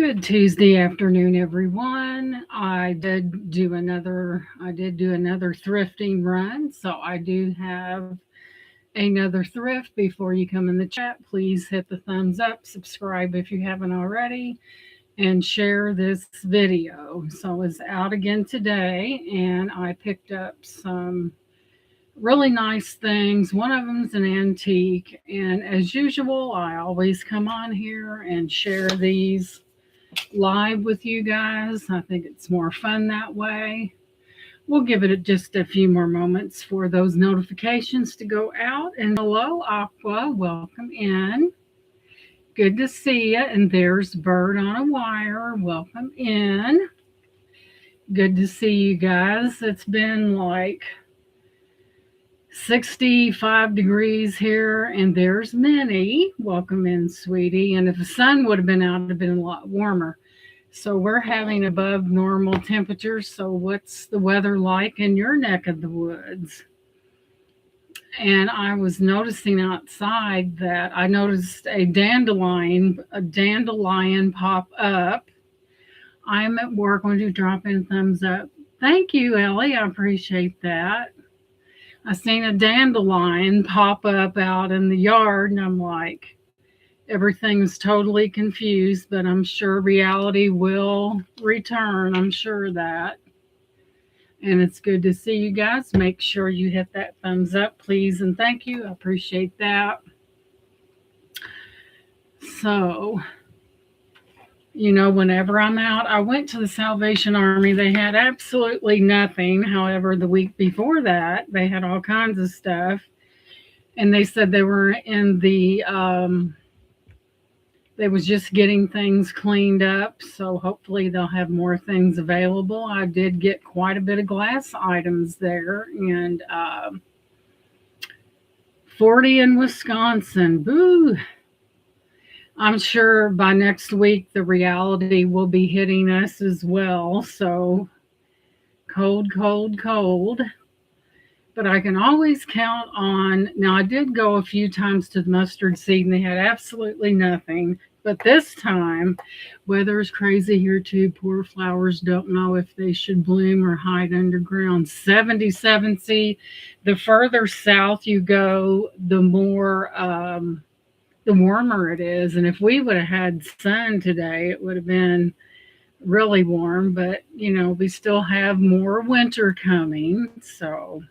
Good Tuesday afternoon, everyone. I did do another thrifting run, so I do have another thrift. Before you come in the chat, please hit the thumbs up, subscribe if you haven't already, and share this video. So it's out again today, and I picked up some really nice things. One of them's an antique, and as usual, I always come on here and share these live with you guys. I think it's more fun that way. We'll give it just a few more moments for those notifications to go out. And hello, Aqua, welcome in. Good to see you. And there's Bird on a Wire, welcome in. Good to see you guys. It's been like 65 degrees here, and there's Minnie. Welcome in, sweetie. And if the sun would have been out, it'd have been a lot warmer. So we're having above normal temperatures. So what's the weather like in your neck of the woods? And I was noticing outside that I noticed a dandelion pop up. I'm at work. When you drop in thumbs up? Thank you, Ellie. I appreciate that. I seen a dandelion pop up out in the yard, and I'm like, everything's totally confused, but I'm sure reality will return. I'm sure of that. And it's good to see you guys. Make sure you hit that thumbs up, please, and thank you. I appreciate that. So, whenever I'm out, I went to the Salvation Army. They had absolutely nothing. However, the week before that, they had all kinds of stuff. And they said they were in they was just getting things cleaned up. So hopefully they'll have more things available. I did get quite a bit of glass items there. And 40 in Wisconsin. Boo! I'm sure by next week the reality will be hitting us as well. So cold, cold, cold. But I can always count on. Now, I did go a few times to the mustard seed and they had absolutely nothing. But this time, weather is crazy here too. Poor flowers don't know if they should bloom or hide underground. 77. See, the further south you go, the more the warmer it is. And if we would have had sun today, it would have been really warm. But, we still have more winter coming. So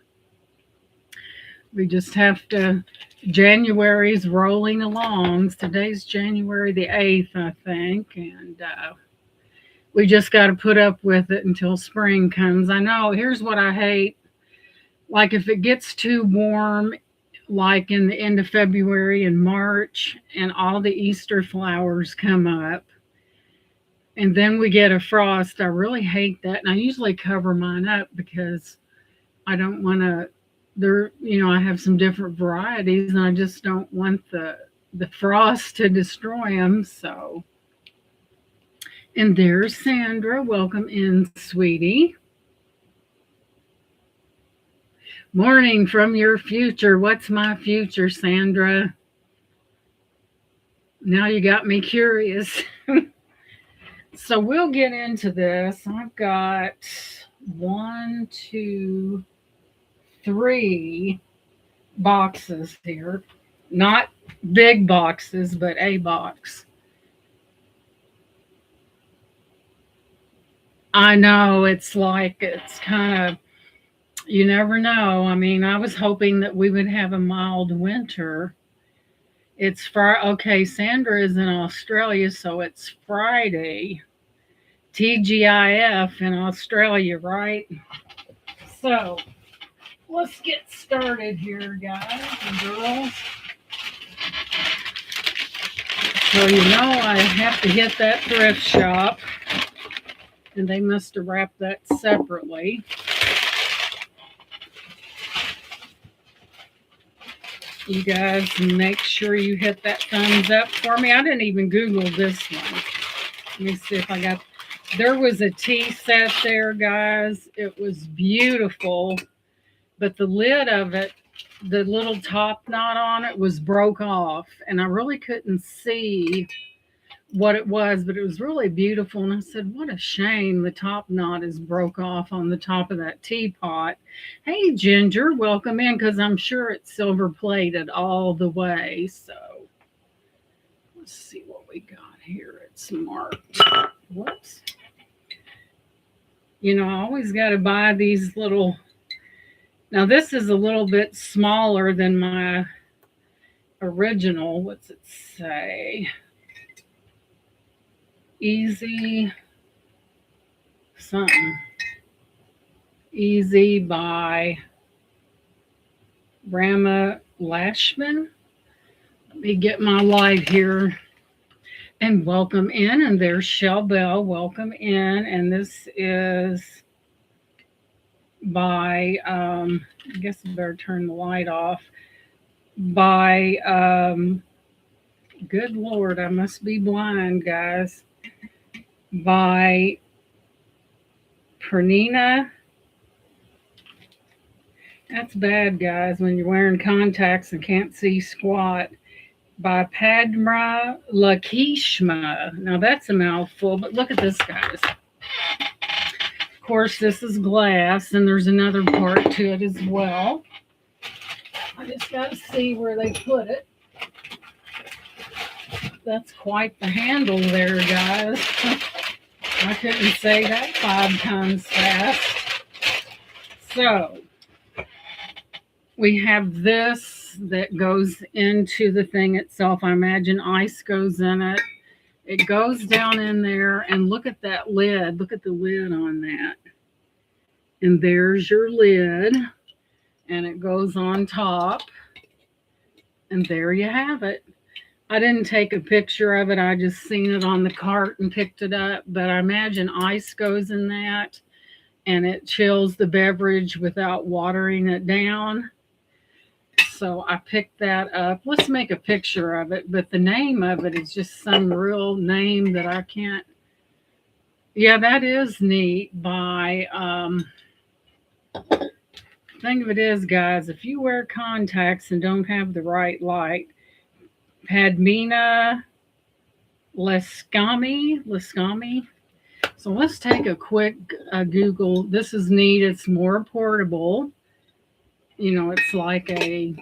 we just have to, January's rolling along. Today's January the 8th, I think. And we just got to put up with it until spring comes. I know, here's what I hate. Like if it gets too warm, like in the end of February and March, and all the Easter flowers come up, and then we get a frost, I really hate that. And I usually cover mine up because I don't want to, I have some different varieties, and I just don't want the frost to destroy them. So, and there's Sandra. Welcome in, sweetie. Morning from your future. What's my future, Sandra? Now you got me curious. So we'll get into this. I've got 1, 2, 3 boxes here. Not big boxes, but a box. I know, it's kind of, you never know. I mean, I was hoping that we would have a mild winter. It's Friday. Okay, Sandra is in Australia, so it's Friday. TGIF in Australia, right? So let's get started here, guys and girls. So I have to hit that thrift shop, and they must have wrapped that separately. You guys make sure you hit that thumbs up for me. I didn't even Google this one. Let me see if I got. There was a tea set there, guys. It was beautiful, but the lid of it, the little top knot on it was broke off, and I really couldn't see what it was, but it was really beautiful. And I said, what a shame the top knot is broke off on the top of that teapot. Hey, Ginger, welcome in because I'm sure it's silver plated all the way. So let's see what we got here. It's marked. Whoops. You know, I always got to buy these little. Now, this is a little bit smaller than my original. What's it say? Easy something. Easy by Rama Lashman. Let me get my light here and welcome in. And there's Shell Bell. Welcome in. And this is by, I guess I better turn the light off. By, good Lord, I must be blind, guys. By Pernina. That's bad, guys, when you're wearing contacts and can't see squat. By Padma Lakishma. Now that's a mouthful, but look at this, guys. Of course, this is glass, and there's another part to it as well. I just got to see where they put it. That's quite the handle there, guys. I couldn't say that 5 times fast. So, we have this that goes into the thing itself. I imagine ice goes in it. It goes down in there, and look at that lid. Look at the lid on that. And there's your lid, and it goes on top. And there you have it. I didn't take a picture of it. I just seen it on the cart and picked it up. But I imagine ice goes in that, and it chills the beverage without watering it down. So I picked that up. Let's make a picture of it. But the name of it is just some real name that I can't. Yeah, that is neat. By thing of it is, guys, if you wear contacts and don't have the right light, Padmina Lescami. So let's take a quick Google. This is neat. It's more portable. You know, it's like a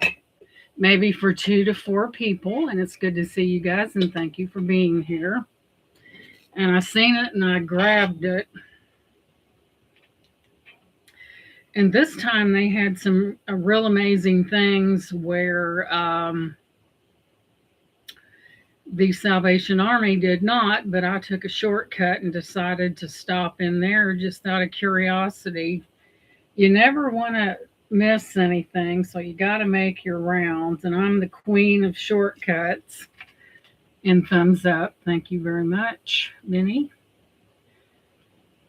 maybe for 2 to 4 people, and it's good to see you guys, and thank you for being here. And I seen it and I grabbed it. And this time they had some real amazing things where the Salvation Army did not, but I took a shortcut and decided to stop in there just out of curiosity. You never want to miss anything, so you got to make your rounds. And I'm the queen of shortcuts. And thumbs up. Thank you very much, Minnie.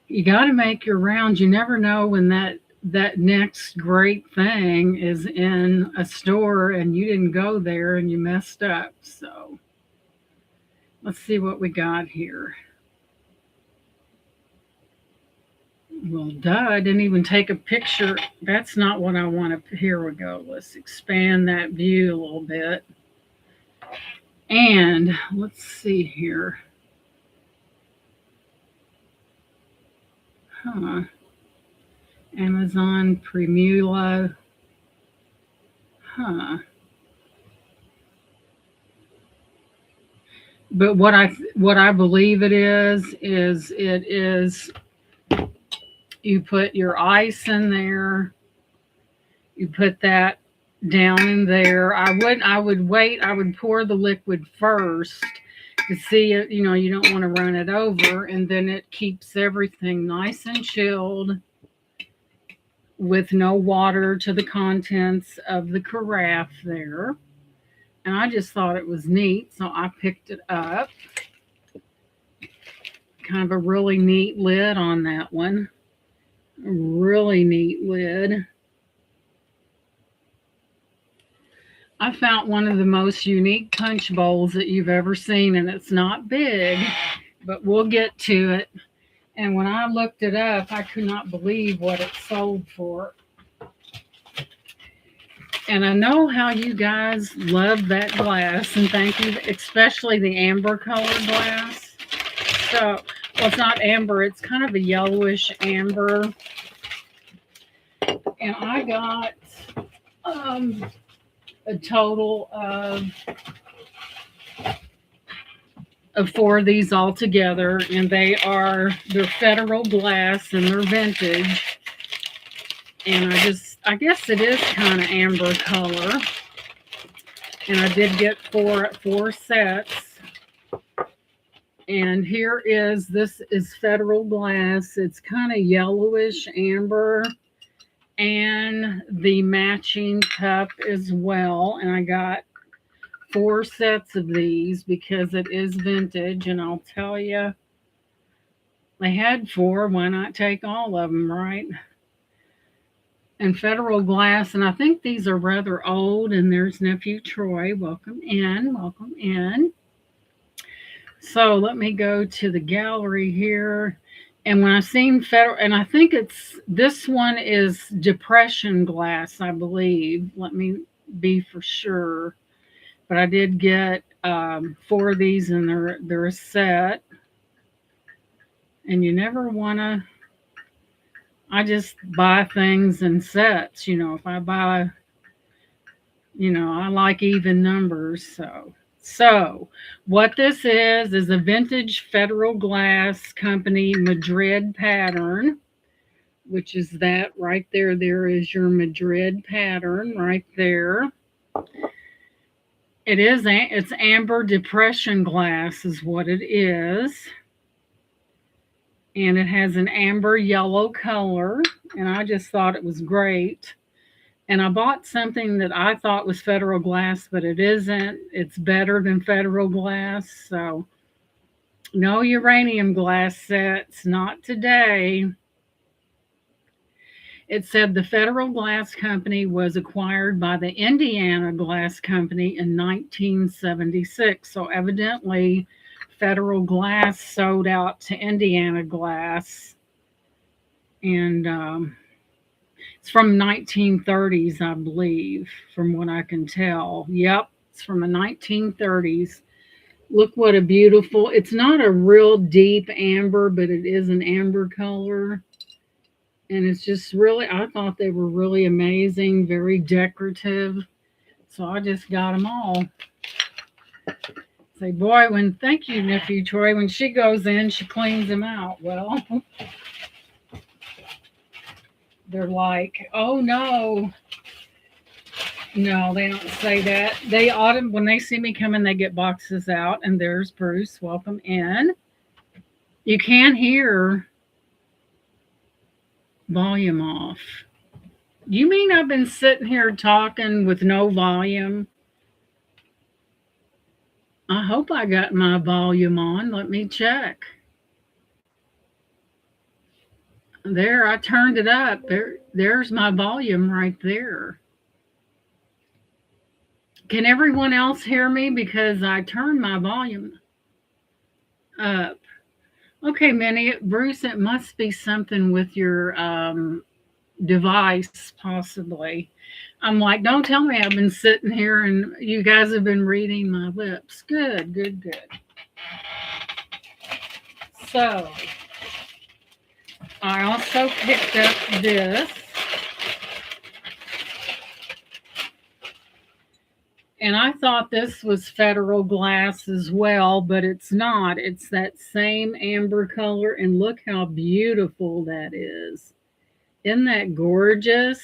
You got to make your rounds. You never know when that next great thing is in a store and you didn't go there and you messed up. So let's see what we got here. Well, duh, I didn't even take a picture. That's not what I want to. Here we go. Let's expand that view a little bit. And let's see here. Amazon Primula. But what I believe it is you put your ice in there. You put that down in there. I would wait. I would pour the liquid first to see it. You know, you don't want to run it over, and then it keeps everything nice and chilled with no water to the contents of the carafe there. And I just thought it was neat, so I picked it up. Kind of a really neat lid on that one. A really neat lid. I found one of the most unique punch bowls that you've ever seen, and it's not big, but we'll get to it. And when I looked it up, I could not believe what it sold for. And I know how you guys love that glass, and thank you, especially the amber colored glass. So, well, it's not amber, it's kind of a yellowish amber. And I got um, a total of four of these all together, and they're federal glass and they're vintage. And I guess it is kind of amber color. And I did get four sets. And this is federal glass. It's kind of yellowish amber, and the matching cup as well. And I got four sets of these because it is vintage. And I'll tell you, I had four. Why not take all of them, right? And federal glass. And I think these are rather old. And there's nephew Troy. Welcome in. Welcome in. So let me go to the gallery here. And when I seen federal, and I think this one is depression glass, I believe. Let me be for sure. But I did get four of these, and they're a set. And you never want to. I just buy things in sets. If I buy, I like even numbers. So what this is a vintage federal glass company Madrid pattern, which is that right there. There is your Madrid pattern right there. It's amber depression glass is what it is. And it has an amber yellow color. And I just thought it was great. And I bought something that I thought was federal glass, but it isn't. It's better than federal glass. So no uranium glass sets, not today. It said the Federal Glass Company was acquired by the Indiana Glass Company in 1976. So evidently, Federal Glass sold out to Indiana Glass. And it's from 1930s, I believe, from what I can tell. Yep, it's from the 1930s. Look what a beautiful, it's not a real deep amber, but it is an amber color. And it's just really, I thought they were really amazing, very decorative. So I just got them all. Say, boy, thank you, nephew Troy, when she goes in, she cleans them out. Well, they're like, oh no. No, they don't say that. When they see me coming, they get boxes out. And there's Bruce. Welcome in. You can't hear volume off. You mean I've been sitting here talking with no volume? I hope I got my volume on. Let me check. There, I turned it up. There's my volume right there. Can everyone else hear me? Because I turned my volume up. Okay, Minnie, Bruce, it must be something with your device, possibly. I'm like, don't tell me I've been sitting here and you guys have been reading my lips. Good, good, good. So, I also picked up this. And I thought this was federal glass as well, but it's not. It's that same amber color, and look how beautiful that is. Isn't that gorgeous?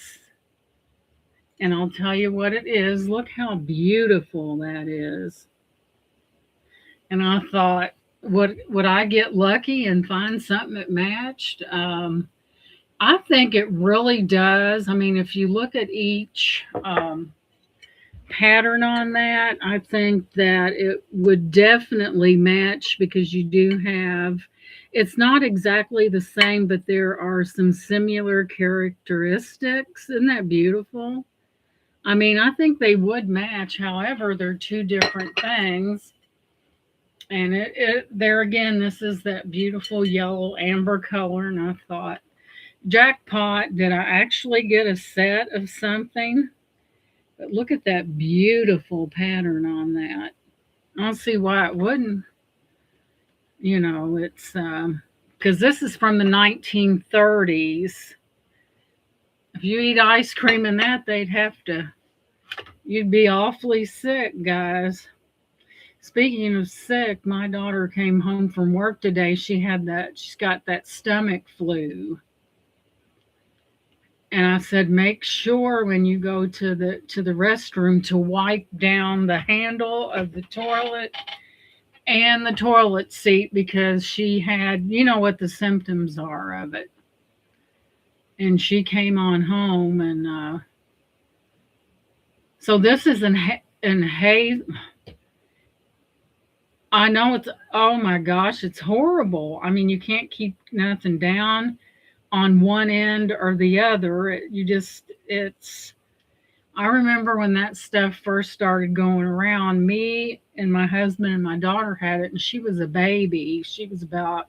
And I'll tell you what it is. Look how beautiful that is. And I thought, would I get lucky and find something that matched? I think it really does. I mean, if you look at each pattern on that, I think that it would definitely match because you do have, it's not exactly the same, but there are some similar characteristics. Isn't that beautiful? I mean, I think they would match. However, they're two different things. And there again, this is that beautiful yellow amber color. And I thought, jackpot, did I actually get a set of something? But look at that beautiful pattern on that. I don't see why it wouldn't. It's because this is from the 1930s. If you eat ice cream in that, you'd be awfully sick, guys. Speaking of sick, my daughter came home from work today. She's got that stomach flu. And I said, make sure when you go to the restroom to wipe down the handle of the toilet and the toilet seat because she had, you know what the symptoms are of it. And she came on home, and so this is in hay. I know it's, oh my gosh, it's horrible. I mean, you can't keep nothing down on one end or the other. I remember when that stuff first started going around, me and my husband and my daughter had it, and she was a baby. She was about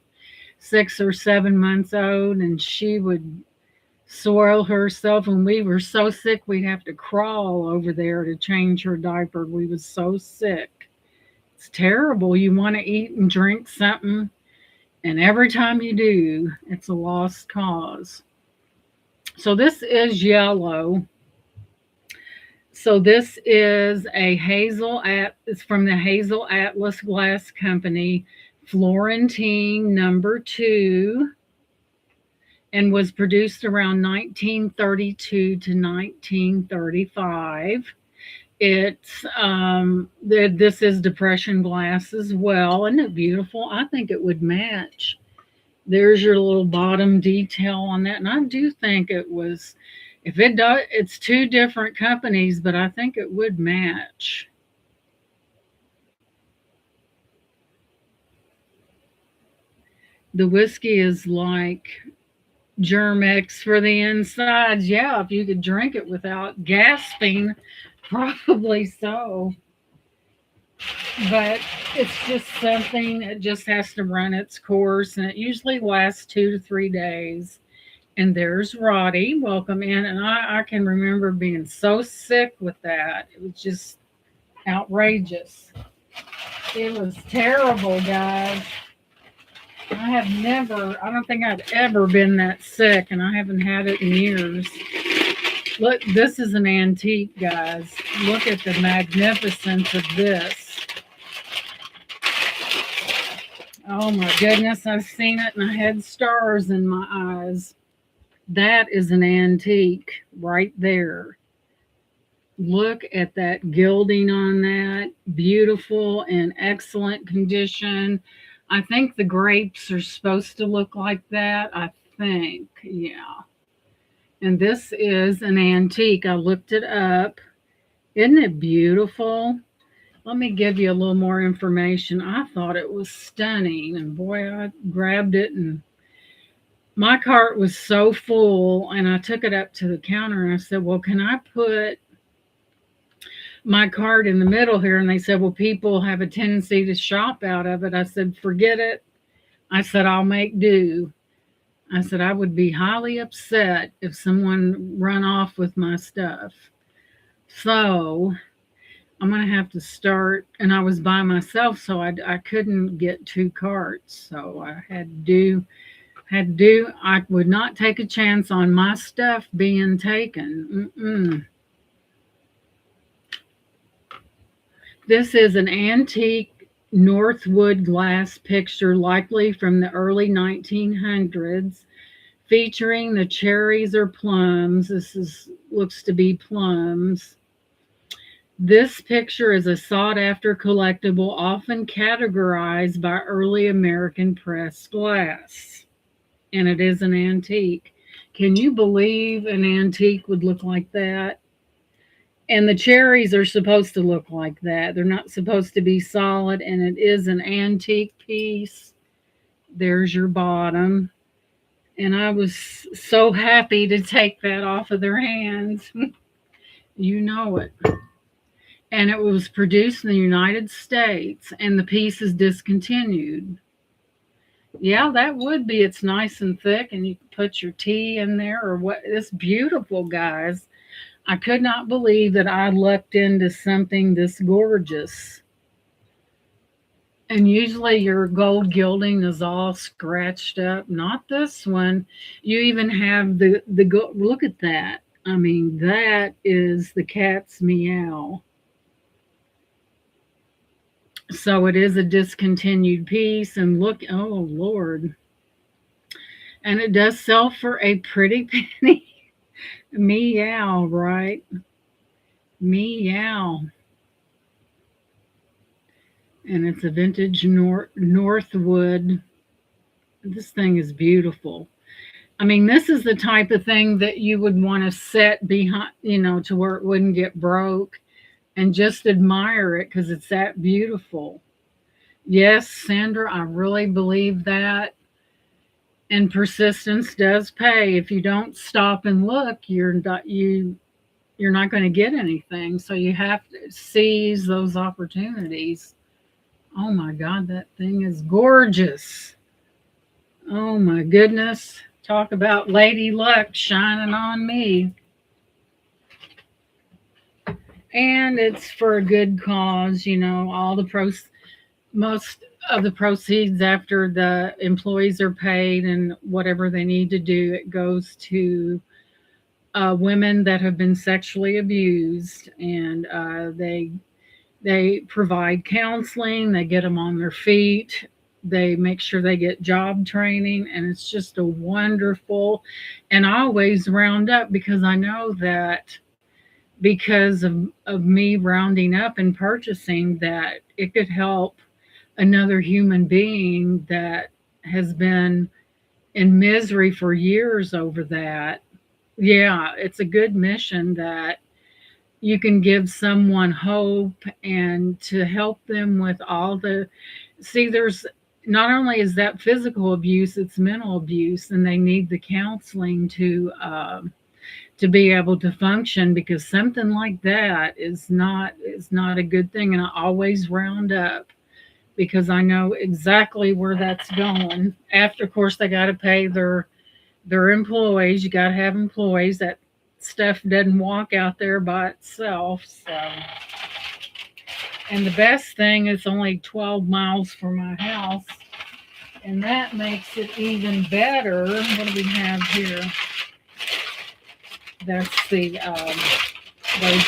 6 or 7 months old, and she would soil herself, and we were so sick we'd have to crawl over there to change her diaper. We was so sick. It's terrible. You want to eat and drink something, and every time you do, it's a lost cause. So this is yellow. So this is it's from the Hazel Atlas Glass Company, Florentine number 2, and was produced around 1932 to 1935. This is depression glass as well. Isn't it beautiful? I think it would match. There's your little bottom detail on that, and I do think it was. If it does, it's two different companies, but I think it would match. The whiskey is like Germ-X for the insides. Yeah, if you could drink it without gasping, probably so. But it's just something that just has to run its course, and it usually lasts 2 to 3 days. And there's Roddy. Welcome in. And I can remember being so sick with that. It was just outrageous. It was terrible, guys. I don't think I've ever been that sick, and I haven't had it in years. Look, this is an antique, guys. Look at the magnificence of this. Oh my goodness, I've seen it and I had stars in my eyes. That is an antique right there. Look at that gilding on that. Beautiful and excellent condition. I think the grapes are supposed to look like that. I think, yeah. And this is an antique. I looked it up. Isn't it beautiful? Let me give you a little more information. I thought it was stunning. And boy, I grabbed it, and my cart was so full, and I took it up to the counter and I said, well, can I put my cart in the middle here? And they said, well, people have a tendency to shop out of it. I said, forget it. I said, I'll make do. I said, I would be highly upset if someone run off with my stuff. So I'm going to have to start. And I was by myself, so I couldn't get 2 carts. So I I would not take a chance on my stuff being taken. This is an antique Northwood glass picture, likely from the early 1900s, featuring the cherries or plums. Looks to be plums. This picture is a sought-after collectible, often categorized by early American pressed glass. And it is an antique. Can you believe an antique would look like that? And the cherries are supposed to look like that. They're not supposed to be solid, and it is an antique piece. There's your bottom. And I was so happy to take that off of their hands. You know it. And it was produced in the United States, and the piece is discontinued. Yeah, that would be. It's nice and thick, and you can put your tea in there or what. It's beautiful, guys. I could not believe that I lucked into something this gorgeous. And usually your gold gilding is all scratched up. Not this one. You even have look at that. I mean, that is the cat's meow. So it is a discontinued piece. And look, oh Lord. And it does sell for a pretty penny. Meow, right? Meow. And it's a vintage Northwood. This thing is beautiful. I mean, this is the type of thing that you would want to set behind, to where it wouldn't get broke and just admire it because it's that beautiful. Yes, Sandra, I really believe that. And persistence does pay. If you don't stop and look, you're not going to get anything. So you have to seize those opportunities. Oh my God, that thing is gorgeous. Oh my goodness. Talk about Lady Luck shining on me. And it's for a good cause, all the most of the proceeds after the employees are paid and whatever they need to do, it goes to women that have been sexually abused, and they provide counseling, they get them on their feet, they make sure they get job training, and it's just a wonderful. And I always round up because I know that because of me rounding up and purchasing that it could help another human being that has been in misery for years over that. Yeah, it's a good mission that you can give someone hope and to help them with all the. See, there's not only is that physical abuse, it's mental abuse, and they need the counseling to be able to function, because something like that is not a good thing. And I always round up because I know exactly where that's going. After, of course, they got to pay their employees. You got to have employees. That stuff doesn't walk out there by itself. So, and the best thing is only 12 miles from my house, and that makes it even better. What do we have here? That's the those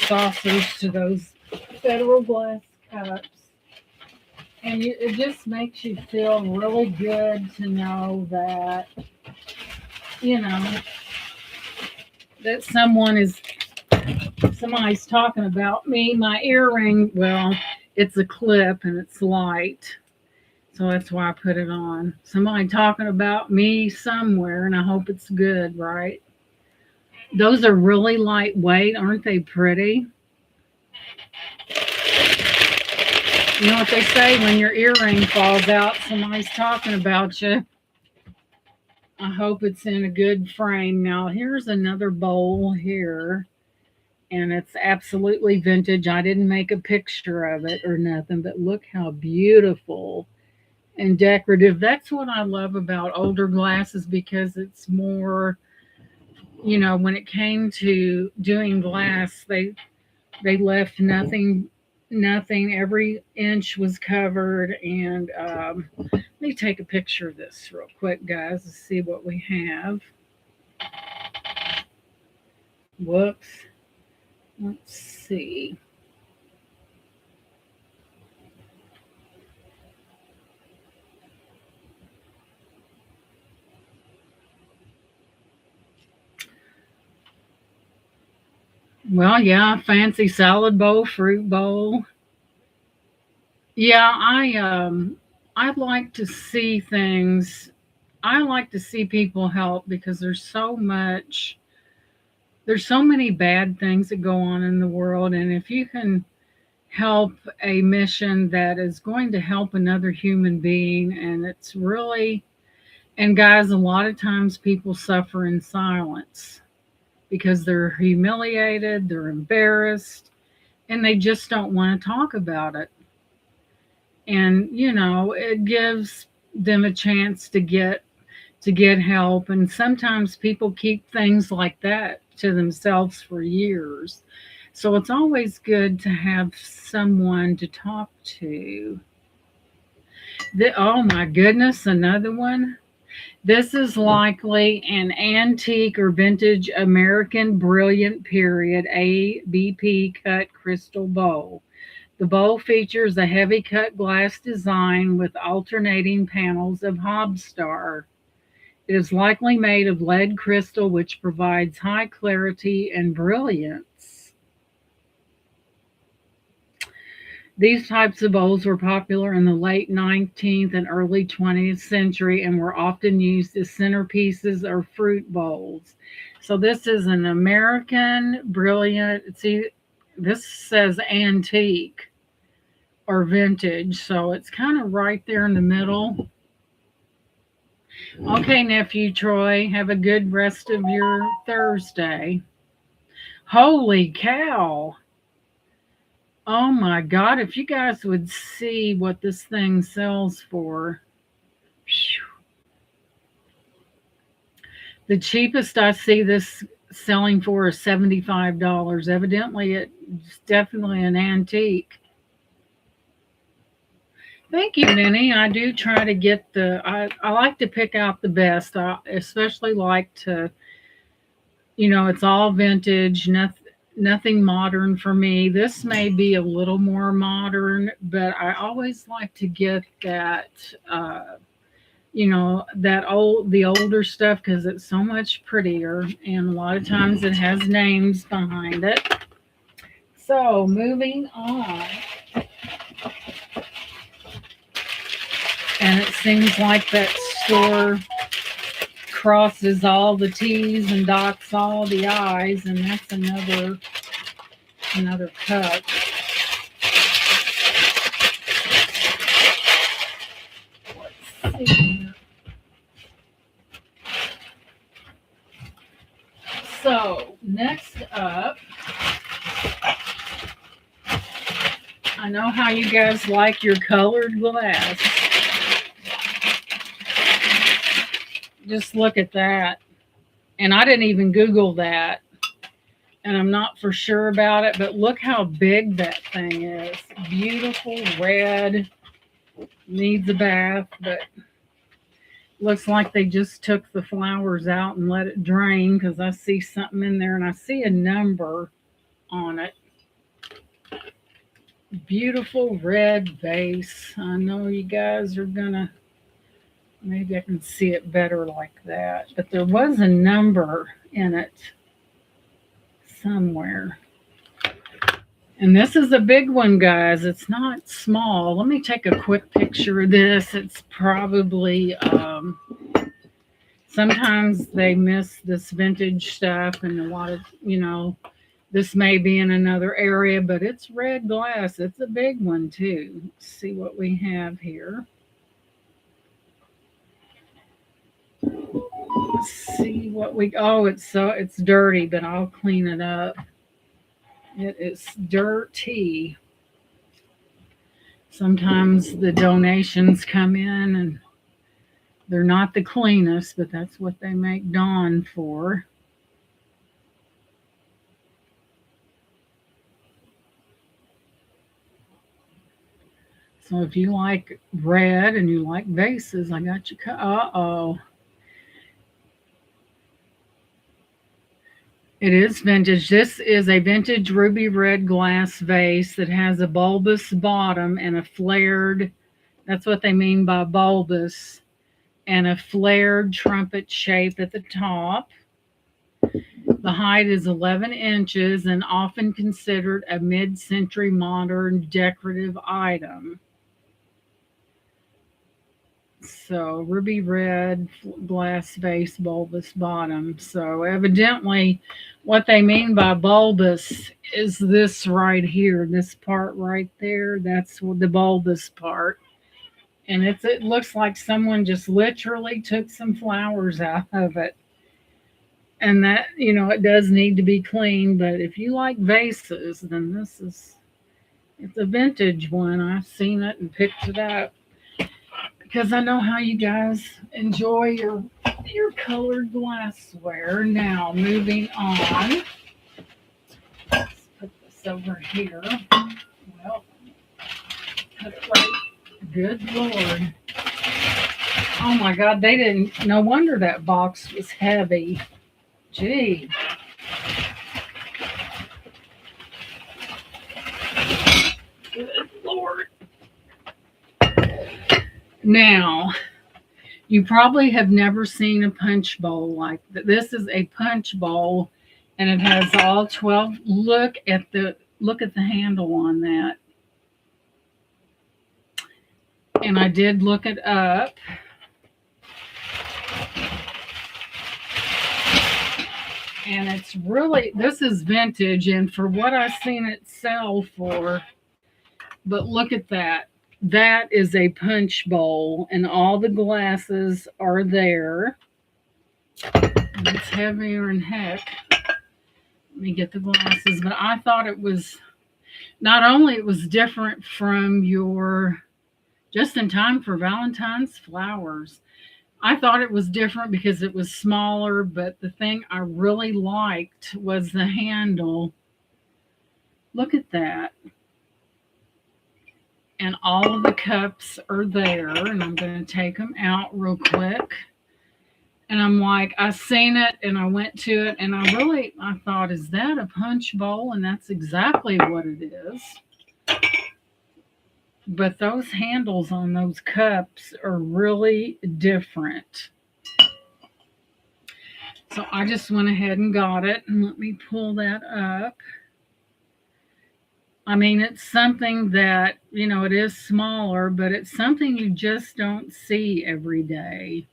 saucers to those Federal glass cups. And it just makes you feel really good to know that, you know, that somebody's talking about me. My earring, well, it's a clip and it's light. So that's why I put it on. Somebody talking about me somewhere, and I hope it's good, right? Those are really lightweight. Aren't they pretty? You know what they say, when your earring falls out, somebody's talking about you. I hope it's in a good frame. Now, here's another bowl here, and it's absolutely vintage. I didn't make a picture of it or nothing, but look how beautiful and decorative. That's what I love about older glasses, because it's more, when it came to doing glass, they left nothing. Every inch was covered. And let me take a picture of this real quick, guys, to see what we have. Whoops. Let's see. Well, yeah, fancy salad bowl, fruit bowl. Yeah, I'd like to see things. I like to see people help, because there's so many bad things that go on in the world, and if you can help a mission that is going to help another human being, and it's really, and guys, a lot of times people suffer in silence because they're humiliated, they're embarrassed, and they just don't want to talk about it. And it gives them a chance to get help. And sometimes people keep things like that to themselves for years. So it's always good to have someone to talk to. Oh my goodness, another one. This is likely an antique or vintage American brilliant period ABP cut crystal bowl. The bowl features a heavy cut glass design with alternating panels of Hobstar. It is likely made of lead crystal, which provides high clarity and brilliance. These types of bowls were popular in the late 19th and early 20th century and were often used as centerpieces or fruit bowls. So this is an American brilliant. See, this says antique or vintage, so it's kind of right there in the middle. Okay, nephew Troy, have a good rest of your Thursday. Holy cow! Oh my God, if you guys would see what this thing sells for. The cheapest I see this selling for is $75. Evidently, it's definitely an antique. Thank you, Minnie. I do try to get I like to pick out the best. I especially like to, it's all vintage, nothing modern for me. This may be a little more modern, but I always like to get that, the older stuff because it's so much prettier, and a lot of times it has names behind it. So, moving on. And it seems like that store crosses all the T's and dots all the I's, and that's another cut. Let's see. So next up, I know how you guys like your colored glass. Just look at that. And I didn't even Google that. And I'm not for sure about it, but look how big that thing is. Beautiful red. Needs a bath, but looks like they just took the flowers out and let it drain because I see something in there and I see a number on it. Beautiful red vase. I know you guys are gonna, maybe I can see it better like that, but there was a number in it somewhere. And this is a big one, guys. It's not small. Let me take a quick picture of this. It's probably, sometimes they miss this vintage stuff and a lot of, this may be in another area, but it's red glass. It's a big one too. Let's see what we have here. Let's see what it's dirty, but I'll clean it up. It is dirty. Sometimes the donations come in and they're not the cleanest, but that's what they make Dawn for. So if you like red and you like vases, I got you. Uh-oh. It is vintage. This is a vintage ruby red glass vase that has a bulbous bottom and a flared, that's what they mean by bulbous, and a flared trumpet shape at the top. The height is 11 inches and often considered a mid-century modern decorative item. So ruby red glass vase, bulbous bottom. So evidently what they mean by bulbous is this right here, this part right there. That's the bulbous part. And it looks like someone just literally took some flowers out of it. And that, it does need to be cleaned. But if you like vases, then it's a vintage one. I've seen it and picked it up because I know how you guys enjoy your your colored glassware. Now, moving on. Let's put this over here. Well, put it right. Good Lord. Oh my God, they didn't. No wonder that box was heavy. Gee. Good Lord. Now, you probably have never seen a punch bowl like that. This is a punch bowl, and it has all 12. Look at the handle on that. And I did look it up. And it's really, this is vintage, and for what I've seen it sell for, but look at that. That is a punch bowl, and all the glasses are there. And it's heavier than heck. Let me get the glasses, but I thought it was, not only it was different from your just in time for Valentine's flowers. I thought it was different because it was smaller, but the thing I really liked was the handle. Look at that. And all of the cups are there, and I'm going to take them out real quick. And I'm like, I seen it and I went to it, and I thought, is that a punch bowl? And that's exactly what it is. But those handles on those cups are really different. So I just went ahead and got it, and let me pull that up. I mean, it's something that, it is smaller, but it's something you just don't see every day.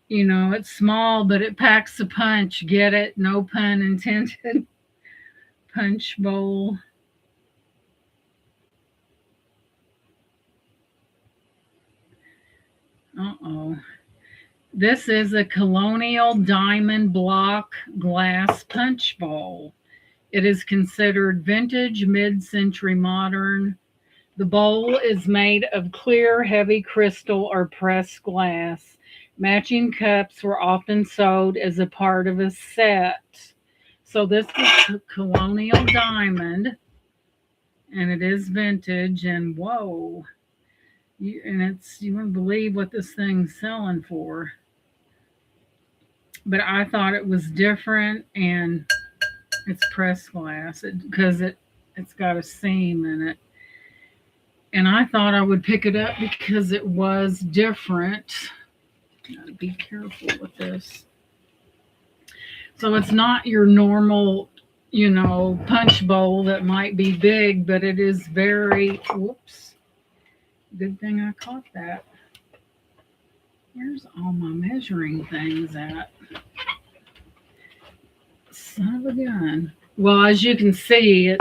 It's small, but it packs a punch. Get it? No pun intended. Punch bowl. Uh-oh. This is a colonial diamond block glass punch bowl. It is considered vintage, mid-century modern. The bowl is made of clear, heavy crystal or pressed glass. Matching cups were often sold as a part of a set. So this is colonial diamond, and it is vintage, and whoa. You wouldn't believe what this thing's selling for. But I thought it was different, and it's pressed glass because it's got a seam in it. And I thought I would pick it up because it was different. Gotta be careful with this. So it's not your normal, punch bowl that might be big, but it is very, whoops. Good thing I caught that. Where's all my measuring things at? Son of a gun. Well, as you can see,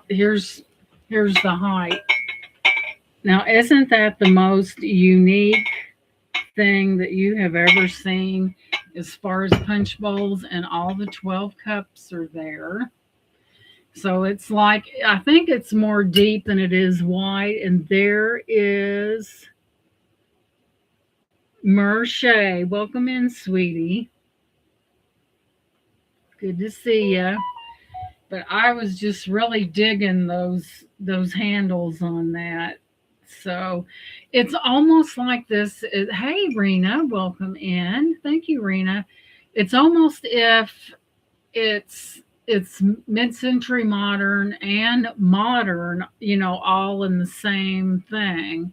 here's the height. Now, isn't that the most unique thing that you have ever seen as far as punch bowls? And all the 12 cups are there. So it's like, I think it's more deep than it is wide. And there is Merche. Welcome in, sweetie. Good to see you. But I was just really digging those handles on that. So it's almost like this. Hey, Rena, welcome in. Thank you, Rena. It's almost if it's mid-century modern and modern, all in the same thing.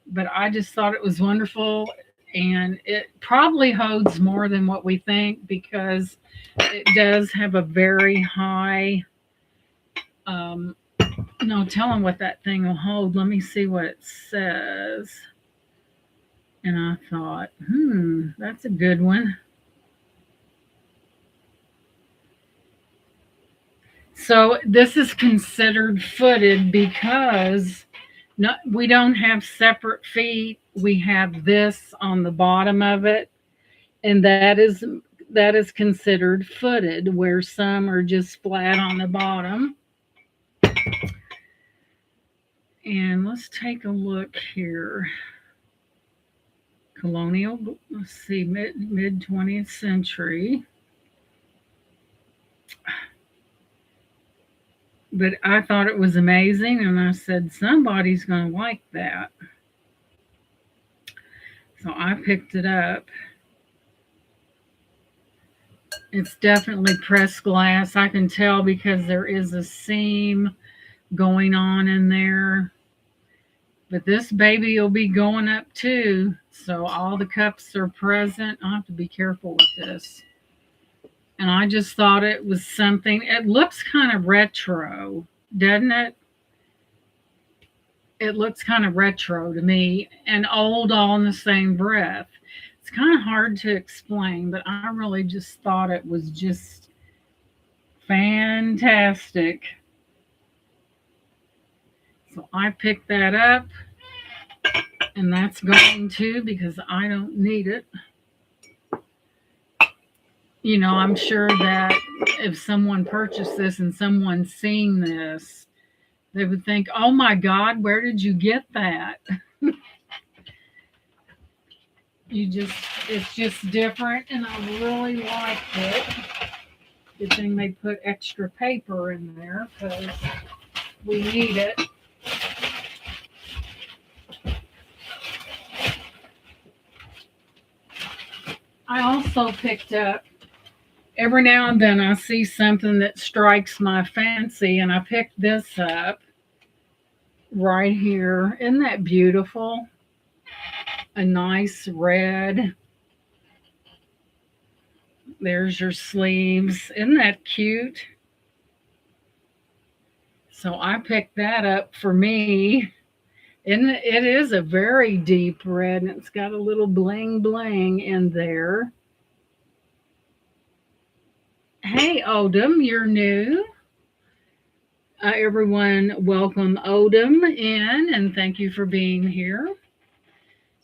But I just thought it was wonderful, and it probably holds more than what we think because it does have a very high. No, tell them what that thing will hold. Let me see what it says. And I thought, that's a good one. So this is considered footed because we don't have separate feet. We have this on the bottom of it, and that is considered footed, where some are just flat on the bottom. And let's take a look here. colonial, let's see, mid 20th century. But I thought it was amazing, and I said, somebody's going to like that. So I picked it up. It's definitely pressed glass. I can tell because there is a seam going on in there. But this baby will be going up too. So all the cups are present. I have to be careful with this. And I just thought it was something. It looks kind of retro, doesn't it? It looks kind of retro to me and old all in the same breath. It's kind of hard to explain, but I really just thought it was just fantastic. So I picked that up, and that's going to because I don't need it. I'm sure that if someone purchased this and someone's seeing this, they would think, oh my God, where did you get that? It's just different, and I really liked it. Good thing they put extra paper in there because we need it. I also picked up, every now and then I see something that strikes my fancy, and I picked this up right here. Isn't that beautiful? A nice red. There's your sleeves. Isn't that cute? So I picked that up for me. And it is a very deep red, and it's got a little bling bling in there. Hey, Odom, you're new. Everyone, welcome Odom in, and thank you for being here.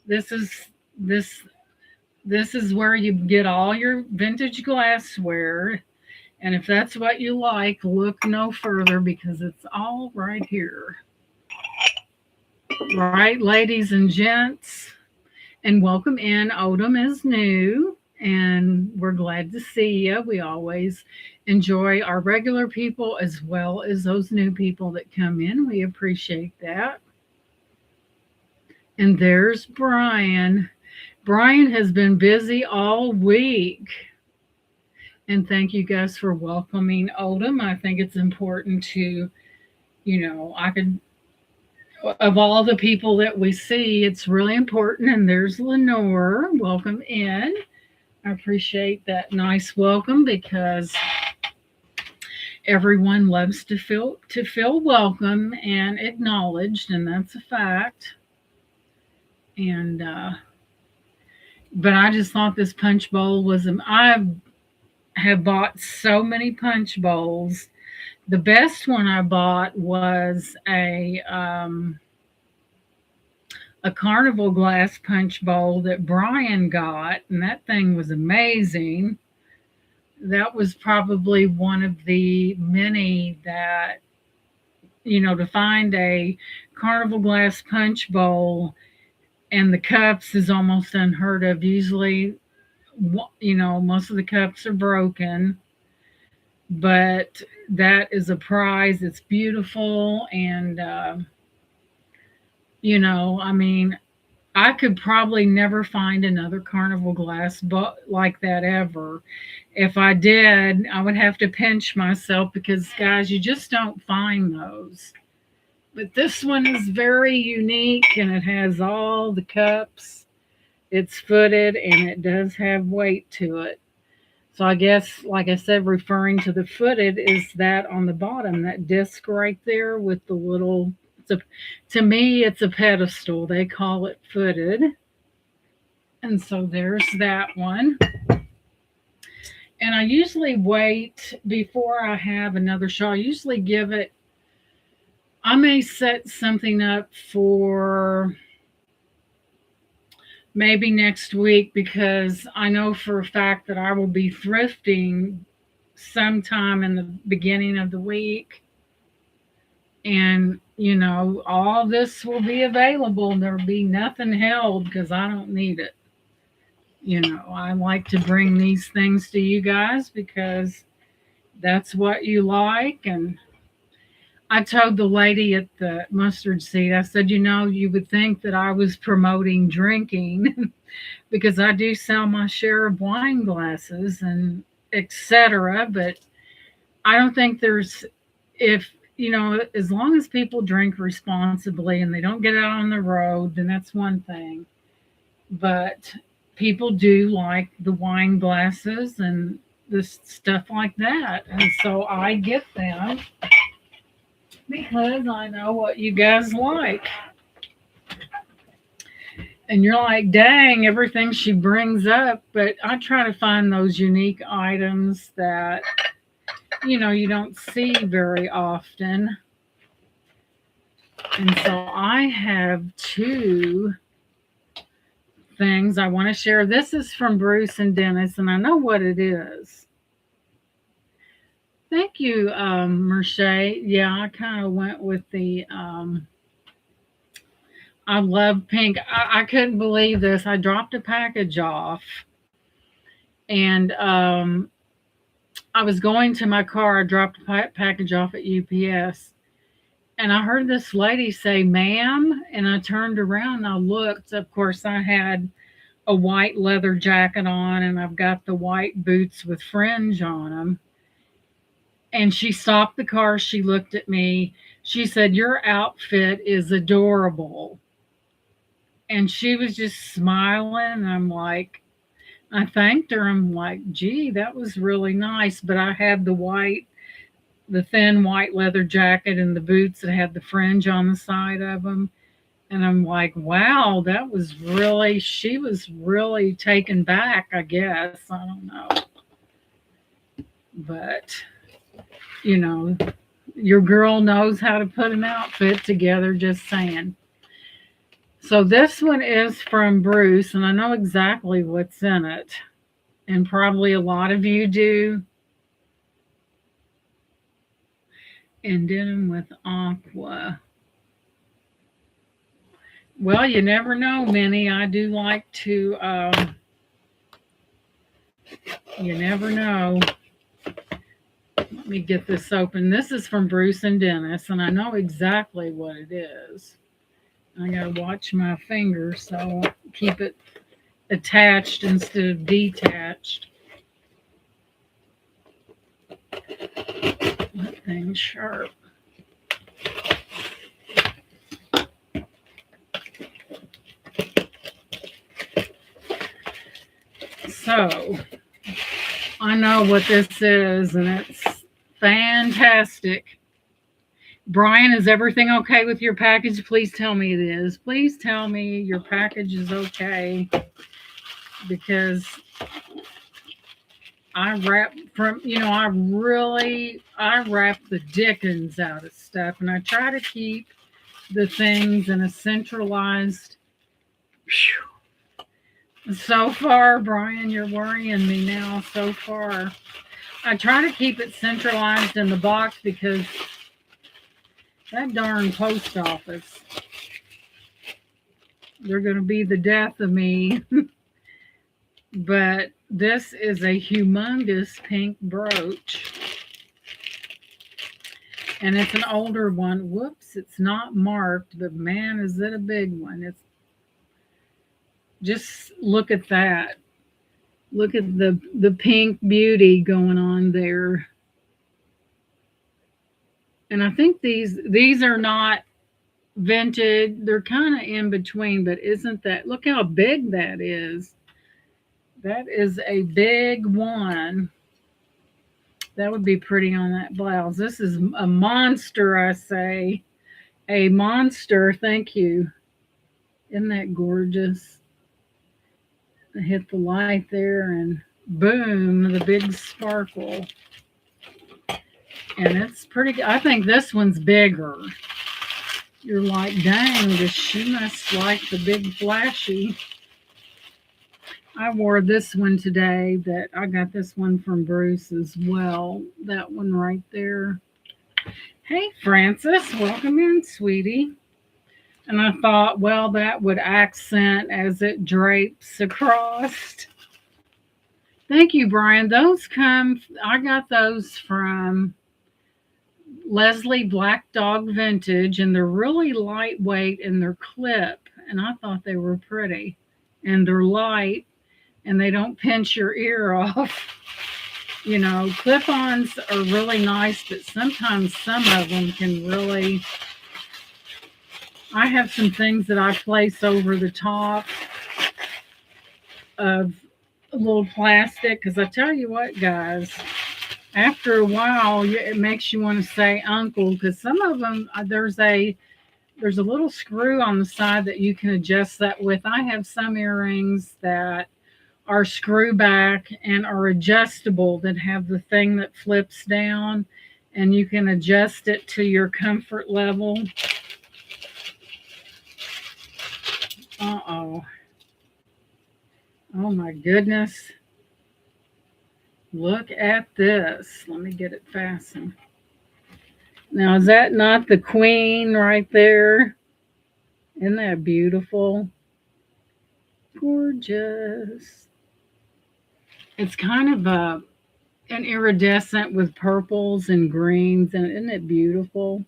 This is this this is where you get all your vintage glassware, and if that's what you like, look no further because it's all right here. Right, ladies and gents, and welcome in. Odom is new, and we're glad to see you. We always enjoy our regular people as well as those new people that come in. We appreciate that. And there's Brian. Brian has been busy all week. And thank you guys for welcoming Odom. I think it's important to, I could, of all the people that we see, it's really important. And there's Lenore. Welcome in. I appreciate that nice welcome because everyone loves to feel welcome and acknowledged, and that's a fact. And but I just thought this punch bowl was. I have bought so many punch bowls. The best one I bought was a carnival glass punch bowl that Brian got, and that thing was amazing. That was probably one of the many that, to find a carnival glass punch bowl and the cups is almost unheard of. Usually, most of the cups are broken, but that is a prize. It's beautiful, and I mean, I could probably never find another carnival glass like that ever. If I did, I would have to pinch myself because, guys, you just don't find those. But this one is very unique, and it has all the cups. It's footed, and it does have weight to it. So I guess, like I said, referring to the footed is that on the bottom, that disc right there with the little, to me, it's a pedestal. They call it footed. And so there's that one. And I usually wait before I have another show. I usually give it, I may set something up for maybe next week because I know for a fact that I will be thrifting sometime in the beginning of the week. And, all this will be available. There'll be nothing held because I don't need it. I like to bring these things to you guys because that's what you like. And I told the lady at the mustard seed, I said, you would think that I was promoting drinking because I do sell my share of wine glasses and etc. But I don't think there's, if, as long as people drink responsibly and they don't get out on the road, then that's one thing. But people do like the wine glasses and this stuff like that. And so I get them because I know what you guys like. And you're like, dang, everything she brings up. But I try to find those unique items that, you don't see very often. And so I have two things I want to share. This is from Bruce and Dennis, and I know what it is. Thank you, Merche. Yeah, I kind of went with the I love pink. I couldn't believe this. I dropped a package off, and I was going to my car. I dropped a package off at UPS, and I heard this lady say, "Ma'am," and I turned around and I looked. Of course, I had a white leather jacket on, and I've got the white boots with fringe on them. And she stopped the car. She looked at me. She said, "Your outfit is adorable." And she was just smiling. I'm like, I thanked her. I'm like, gee, that was really nice. But I had the thin white leather jacket and the boots that had the fringe on the side of them. And I'm like, wow, she was really taken back, I guess. I don't know. But, your girl knows how to put an outfit together, just saying. So this one is from Bruce, and I know exactly what's in it. And probably a lot of you do. And denim with aqua. Well, you never know, Minnie. I do like to, you never know. Let me get this open. This is from Bruce and Dennis, and I know exactly what it is. I got to watch my fingers so I won't keep it attached instead of detached. That thing's sharp. So, I know what this is, and it's fantastic. Brian, is everything okay with your package? Please tell me it is. Please tell me your package is okay, because I wrap I wrap the dickens out of stuff, and I try to keep the things in a centralized. So far, Brian, you're worrying me now. So far, I try to keep it centralized in the box because that darn post office, they're going to be the death of me. But this is a humongous pink brooch. And it's an older one. Whoops, it's not marked, but man, is it a big one. It's just look at that. Look at the pink beauty going on there. And I think these are not vintage. They're kind of in between, but isn't that, look how big that is. That is a big one. That would be pretty on that blouse. This is a monster, I say. A monster, thank you. Isn't that gorgeous? I hit the light there and boom, the big sparkle. And it's pretty, I think this one's bigger. You're like, dang, she must like the big flashy. I wore this one today, that I got this one from Bruce as well. That one right there. Hey, Francis, welcome in, sweetie. And I thought, well, that would accent as it drapes across. Thank you, Brian. I got those from Leslie Black Dog Vintage, and they're really lightweight and they're clip. And I thought they were pretty. And they're light and they don't pinch your ear off. Clip ons are really nice, but sometimes some of them can really. I have some things that I place over the top of a little plastic because I tell you what, guys, after a while, it makes you want to say uncle because some of them, there's a little screw on the side that you can adjust that with. I have some earrings that are screw back and are adjustable that have the thing that flips down and you can adjust it to your comfort level. Uh-oh. Oh my goodness. Look at this. Let me get it fastened. Now, is that not the queen right there? Isn't that beautiful? Gorgeous. It's kind of an iridescent with purples and greens, and isn't it beautiful?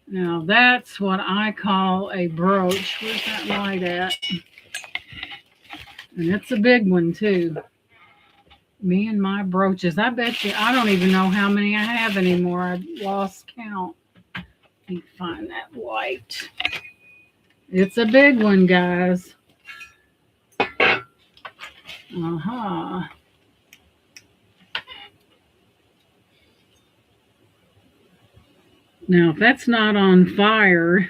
Now, that's what I call a brooch. Where's that light at? And it's a big one, too. Me and my brooches. I bet you, I don't even know how many I have anymore. I've lost count. Let me find that light. It's a big one, guys. Uh-huh. Now, if that's not on fire,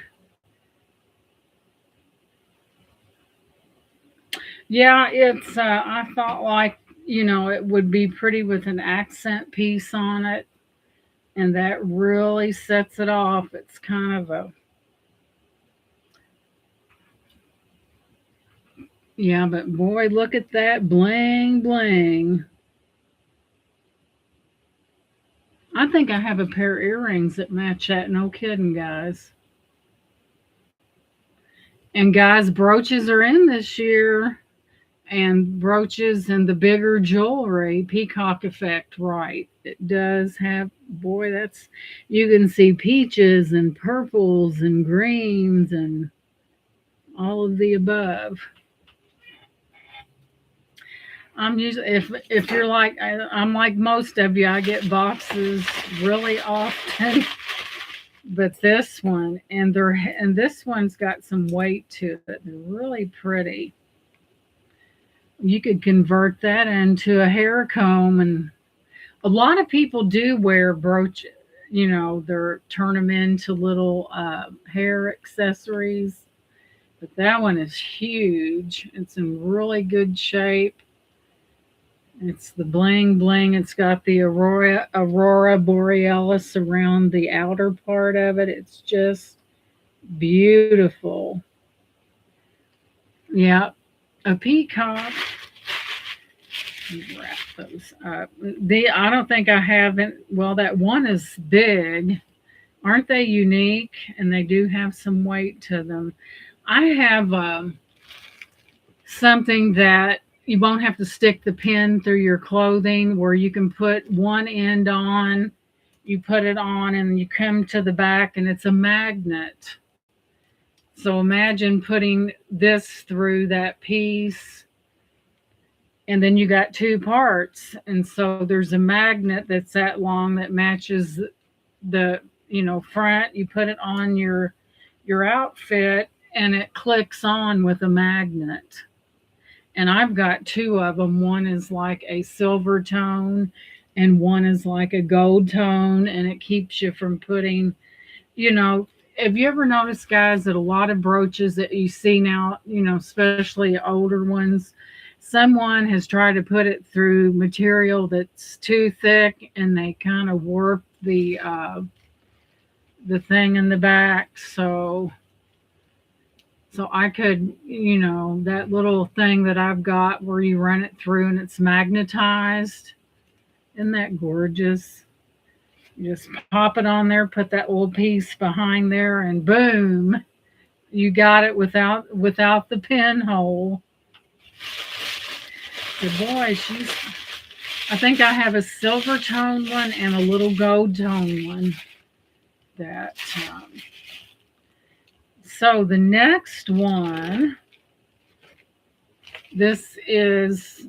yeah, I thought it would be pretty with an accent piece on it, and that really sets it off. It's kind of yeah, but boy, look at that bling bling. I think I have a pair of earrings that match that. No kidding, guys. And guys, brooches are in this year. And brooches and the bigger jewelry, peacock effect, right? It does have, boy, you can see peaches and purples and greens and all of the above. I'm usually if you're like I'm like most of you, I get boxes really often. But this one's got some weight to it. They're really pretty. You could convert that into a hair comb, and a lot of people do wear brooch. They're turn them into little hair accessories. But that one is huge. It's in really good shape. It's the bling bling. It's got the aurora borealis around the outer part of it. It's just beautiful. Yeah, a peacock. Wrap those up. I don't think I haven't. Well, that one is big. Aren't they unique? And they do have some weight to them. I have something that you won't have to stick the pin through your clothing, where you can put one end on, you put it on, and you come to the back, and it's a magnet. So imagine putting this through that piece, and then you got two parts. And so there's a magnet that's that long that matches the front. You put it on your outfit, and it clicks on with a magnet. And I've got two of them. One is like a silver tone, and one is like a gold tone, and it keeps you from putting, have you ever noticed, guys, that a lot of brooches that you see now, especially older ones, someone has tried to put it through material that's too thick, and they kind of warp the thing in the back. So I could, that little thing that I've got where you run it through and it's magnetized. Isn't that gorgeous? You just pop it on there, put that little piece behind there, and boom, you got it without the pinhole. But boy, I think I have a silver tone one and a little gold tone one. That So the next one, this is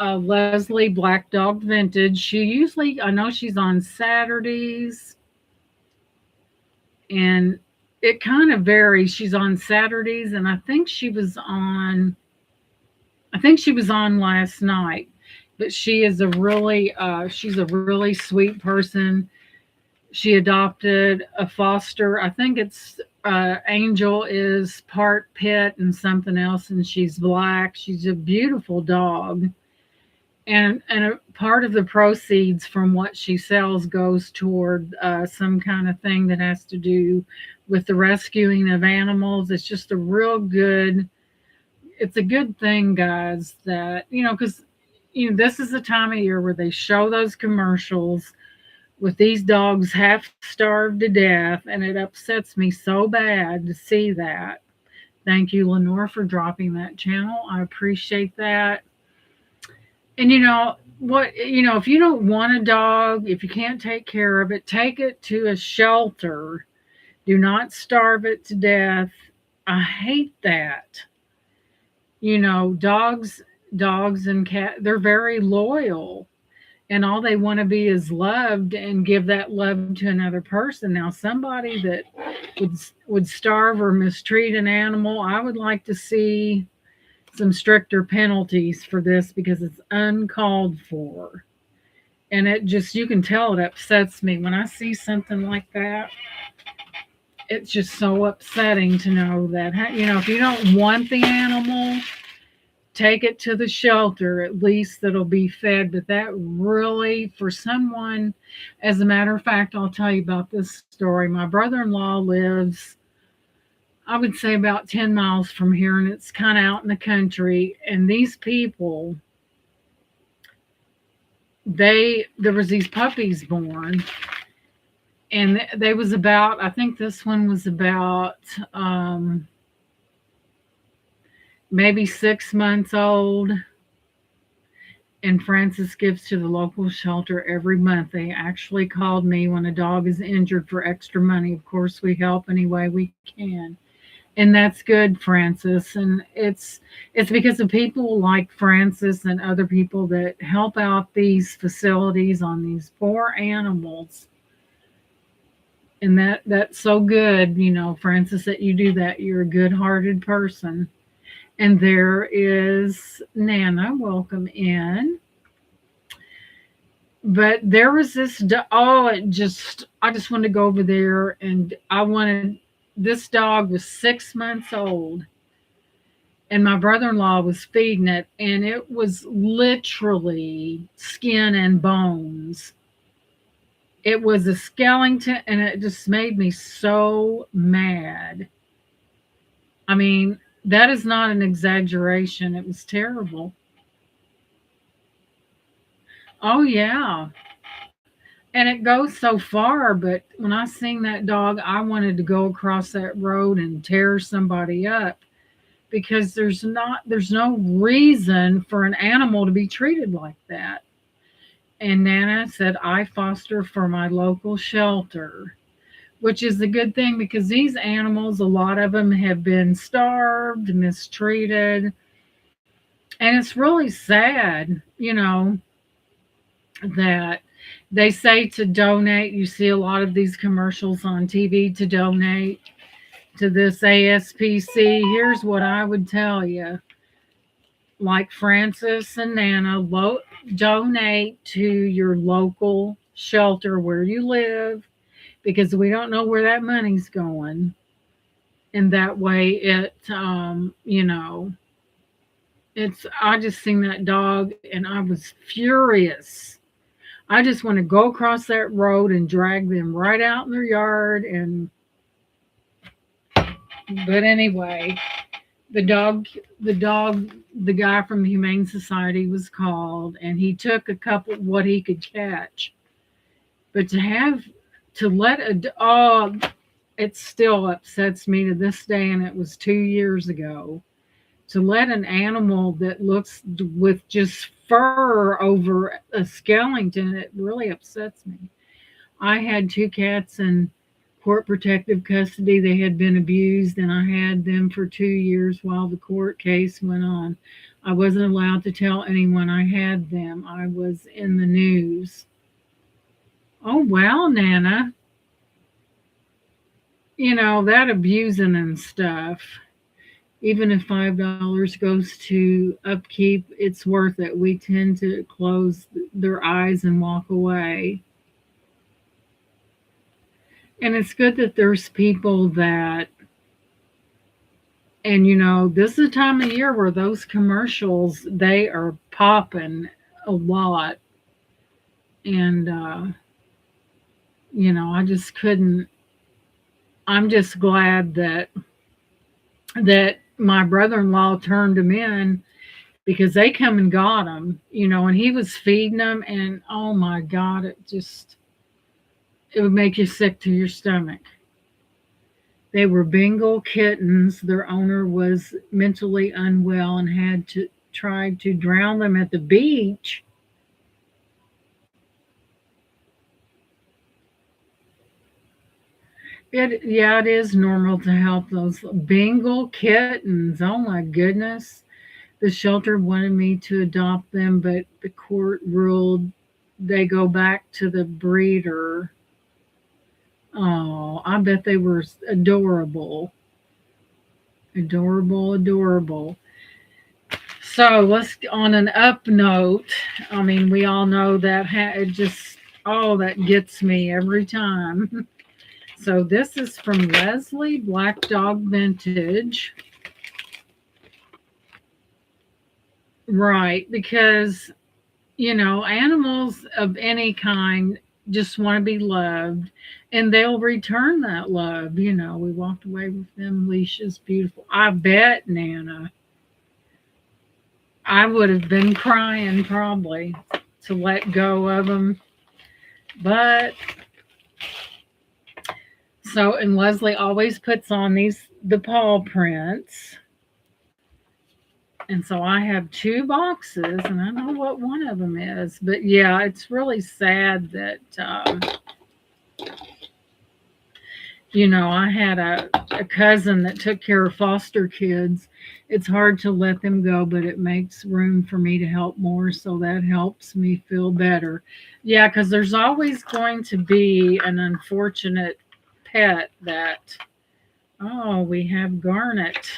Leslie Black Dog Vintage. I know she's on Saturdays, and it kind of varies. She's on Saturdays, and I think she was on last night. But she's a really sweet person. She adopted a foster. I think it's Angel is part pit and something else, and she's black. She's a beautiful dog, and a part of the proceeds from what she sells goes toward some kind of thing that has to do with the rescuing of animals. It's just a real good. It's a good thing, guys. That because this is the time of year where they show those commercials with these dogs half starved to death, and it upsets me so bad to see that. Thank you, Lenore, for dropping that channel. I appreciate that. And if you don't want a dog, if you can't take care of it, take it to a shelter. Do not starve it to death. I hate that. Dogs and cats, they're very loyal, and all they want to be is loved and give that love to another person. Now, somebody that would starve or mistreat an animal, I would like to see some stricter penalties for this, because it's uncalled for. And you can tell it upsets me when I see something like that. It's just so upsetting to know that, if you don't want the animal, take it to the shelter. At least it'll be fed. But that really, for someone, as a matter of fact, I'll tell you about this story. My brother-in-law lives, I would say, about 10 miles from here, and it's kind of out in the country. And these people, there was these puppies born, and they was about, I think this one was about maybe 6 months old. And Francis gives to the local shelter every month. They actually called me when a dog is injured for extra money. Of course, we help any way we can. And that's good, Francis. And it's because of people like Francis and other people that help out these facilities on these poor animals. And that's so good, Francis, that you do that. You're a good-hearted person. And there is Nana. Welcome in. But there was this. I just wanted to go over there, and this dog was 6 months old, and my brother-in-law was feeding it, and it was literally skin and bones. It was a skeleton, and it just made me so mad. I mean, that is not an exaggeration. It was terrible. Oh, yeah. And it goes so far, but when I seen that dog, I wanted to go across that road and tear somebody up, because there's no reason for an animal to be treated like that. And Nana said, I foster for my local shelter, which is a good thing, because these animals, a lot of them have been starved, mistreated. And it's really sad, that they say to donate. You see a lot of these commercials on TV to donate to this ASPC. Here's what I would tell you. Like Francis and Nana, donate to your local shelter where you live, because we don't know where that money's going. And that way I just seen that dog and I was furious. I just want to go across that road and drag them right out in their yard. But anyway, the guy from the Humane Society was called, and he took a couple what he could catch. But to let a dog, it still upsets me to this day, and it was 2 years ago. To let an animal that looks with just fur over a skeleton, it really upsets me. I had two cats in court protective custody. They had been abused, and I had them for 2 years while the court case went on. I wasn't allowed to tell anyone I had them. I was in the news. Oh, wow, Nana. That abusing and stuff. Even if $5 goes to upkeep, it's worth it. We tend to close their eyes and walk away. And it's good that there's people that, and this is a time of year where those commercials, they are popping a lot. And, I just couldn't, I'm just glad that my brother-in-law turned them in because they come and got them, and he was feeding them, and oh my God, it would make you sick to your stomach. They were Bengal kittens. Their owner was mentally unwell and had to try to drown them at the beach. Yeah, it is normal to help those Bengal kittens. Oh my goodness. The shelter wanted me to adopt them, but the court ruled they go back to the breeder. Oh, I bet they were adorable. Adorable, adorable. So let's on an up note. I mean, we all know that it just, oh, that gets me every time. So this is from Leslie, Black Dog Vintage. Right, because animals of any kind just want to be loved, and they'll return that love. We walked away with them leashes, beautiful. I bet, Nana, I would have been crying probably to let go of them. But so, and Leslie always puts on the paw prints. And so I have two boxes, and I know what one of them is. But yeah, it's really sad that, I had a cousin that took care of foster kids. It's hard to let them go, but it makes room for me to help more. So that helps me feel better. Yeah, because there's always going to be an unfortunate pet that, oh, we have garnet.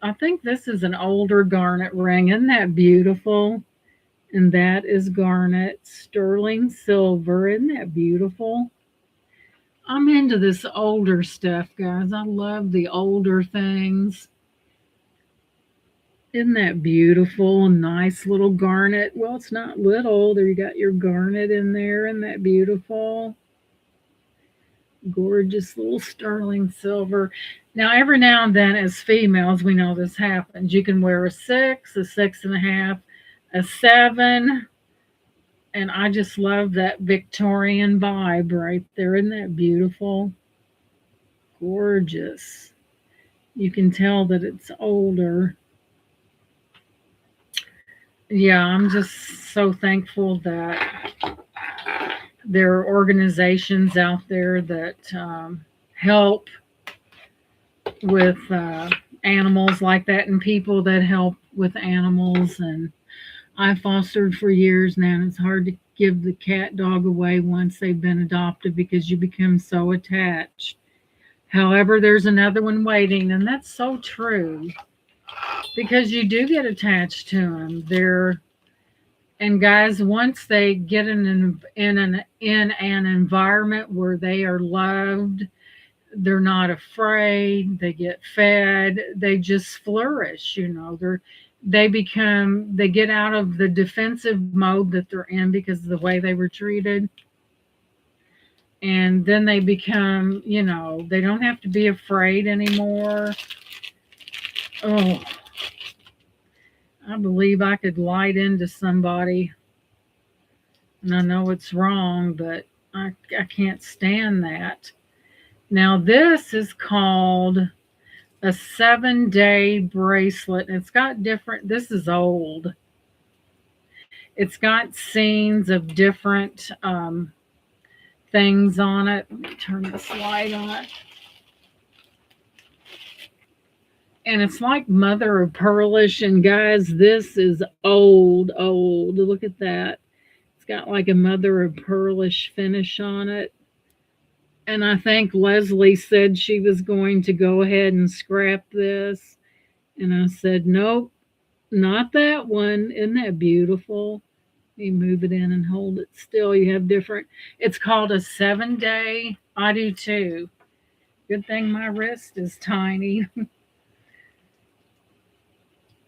I think this is an older garnet ring. Isn't that beautiful? And that is garnet, sterling silver. Isn't that beautiful? I'm into this older stuff, guys. I love the older things. Isn't that beautiful? Nice little garnet. Well, it's not little. There you got your garnet in there. Isn't that beautiful? Gorgeous little sterling silver. Now and then, as females, we know this happens. You can wear a 6, a 6.5, a 7, and I just love that Victorian vibe right there. Isn't that beautiful? Gorgeous. You can tell that it's older. Yeah, I'm just so thankful that there are organizations out there that help with animals like that, and people that help with animals. And I fostered for years now, and it's hard to give the cat dog away once they've been adopted because you become so attached. However, there's another one waiting, and that's so true because you do get attached to them. And guys, once they get in an environment where they are loved, they're not afraid, they get fed, they just flourish. They get out of the defensive mode that they're in because of the way they were treated. And then they become, they don't have to be afraid anymore. Oh, I believe I could light into somebody. And I know it's wrong, but I can't stand that. Now, this is called a 7-day bracelet. It's got different, this is old. It's got scenes of different things on it. Let me turn this light on. And it's like mother of pearlish. And guys, this is old, old. Look at that. It's got like a mother of pearlish finish on it. And I think Leslie said she was going to go ahead and scrap this. And I said, nope, not that one. Isn't that beautiful? You move it in and hold it still. You have different. It's called a 7-day. I do too. Good thing my wrist is tiny.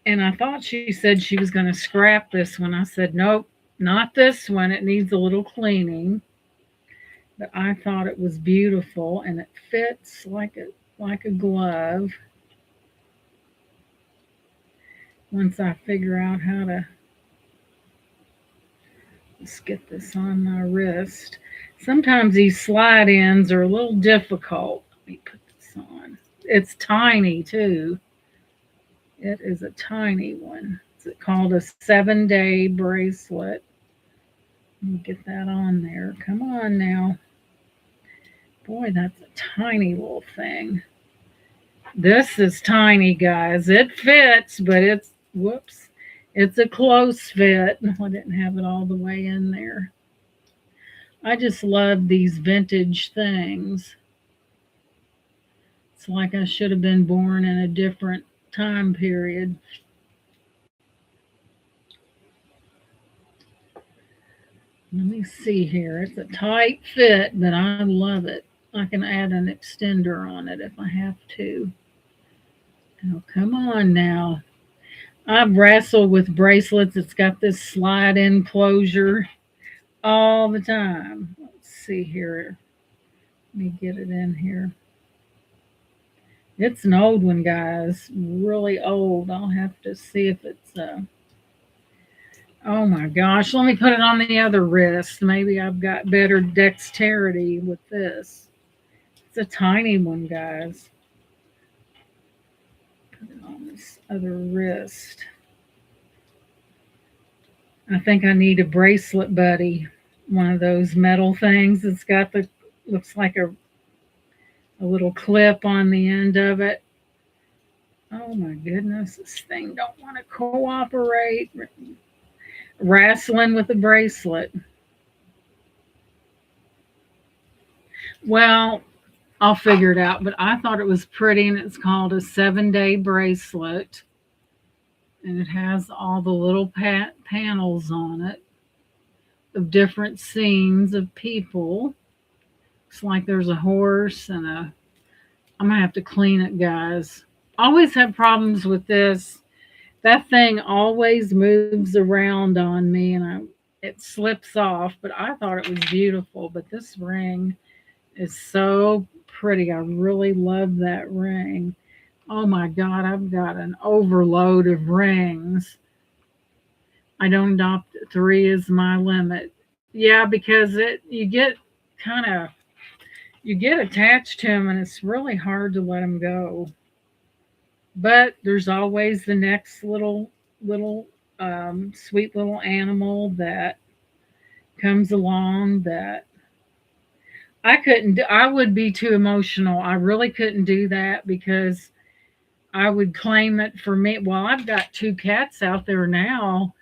And I thought she said she was going to scrap this one. I said, nope, not this one. It needs a little cleaning. But I thought it was beautiful and it fits like a glove. Once I figure out how to just get this on my wrist. Sometimes these slide ins are a little difficult. Let me put this on. It's tiny too. It is a tiny one. It's called a 7-day bracelet. Let me get that on there. Come on now. Boy, that's a tiny little thing. This is tiny, guys. It fits, but whoops, it's a close fit. I didn't have it all the way in there. I just love these vintage things. It's like I should have been born in a different time period. Let me see here. It's a tight fit, but I love it. I can add an extender on it if I have to. Oh, come on now. I've wrestled with bracelets. It's got this slide in closure all the time. Let's see here. Let me get it in here. It's an old one, guys. Really old. I'll have to see if it's oh my gosh. Let me put it on the other wrist. Maybe I've got better dexterity with this. It's a tiny one, guys. Put it on this other wrist. I think I need a bracelet buddy. One of those metal things. It's got the looks like a little clip on the end of it. Oh my goodness, this thing don't want to cooperate. Wrestling with the bracelet. Well, I'll figure it out, but I thought it was pretty, and it's called a 7-day bracelet. And it has all the little panels on it of different scenes of people. Looks like there's a horse and I'm gonna have to clean it, guys. Always have problems with this. That thing always moves around on me, and it slips off. But I thought it was beautiful. But this ring is so pretty. I really love that ring. Oh my God, I've got an overload of rings. I don't adopt 3 as my limit. Yeah, because kind of you get attached to them, and it's really hard to let them go. But there's always the next little sweet little animal that comes along that I couldn't do. I would be too emotional. I really couldn't do that because I would claim it for me. Well, I've got 2 cats out there now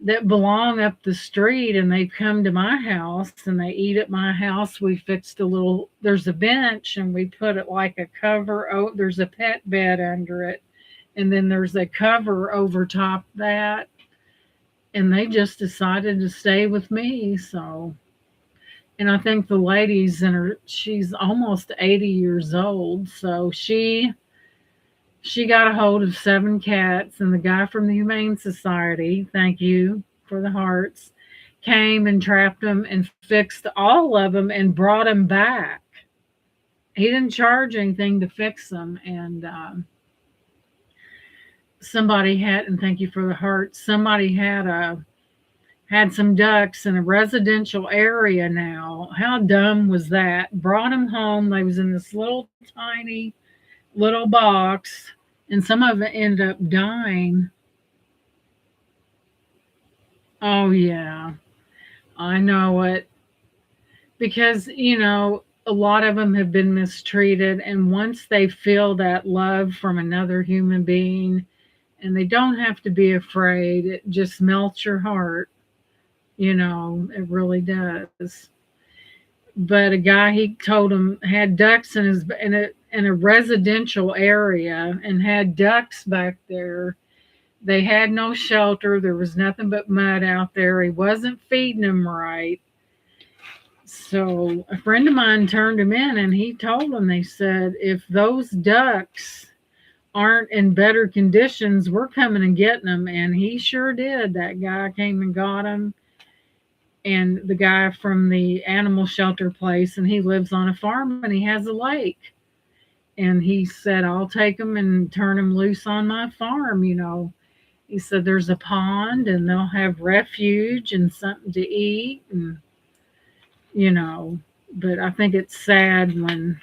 that belong up the street, and they come to my house and they eat at my house. We fixed there's a bench, and we put it like a cover. Oh, there's a pet bed under it. And then there's a cover over top that. And they just decided to stay with me. So, and I think the lady's she's almost 80 years old. So she got a hold of 7 cats, and the guy from the Humane Society, thank you for the hearts, came and trapped them and fixed all of them and brought them back. He didn't charge anything to fix them. And somebody had, and thank you for the hearts, somebody had some ducks in a residential area now. How dumb was that? Brought them home. They was in this little tiny little box, and some of it ended up dying. Oh, yeah, I know it. Because, a lot of them have been mistreated. And once they feel that love from another human being, and they don't have to be afraid, it just melts your heart. It really does. But a guy, he told him, had ducks in a residential area and had ducks back there. They had no shelter. There was nothing but mud out there. He wasn't feeding them right. So a friend of mine turned him in, and he told them, they said, if those ducks aren't in better conditions, we're coming and getting them. And he sure did. That guy came and got them. And the guy from the animal shelter place, and he lives on a farm and he has a lake. And he said, I'll take them and turn them loose on my farm. He said there's a pond and they'll have refuge and something to eat. And, you know, but I think it's sad when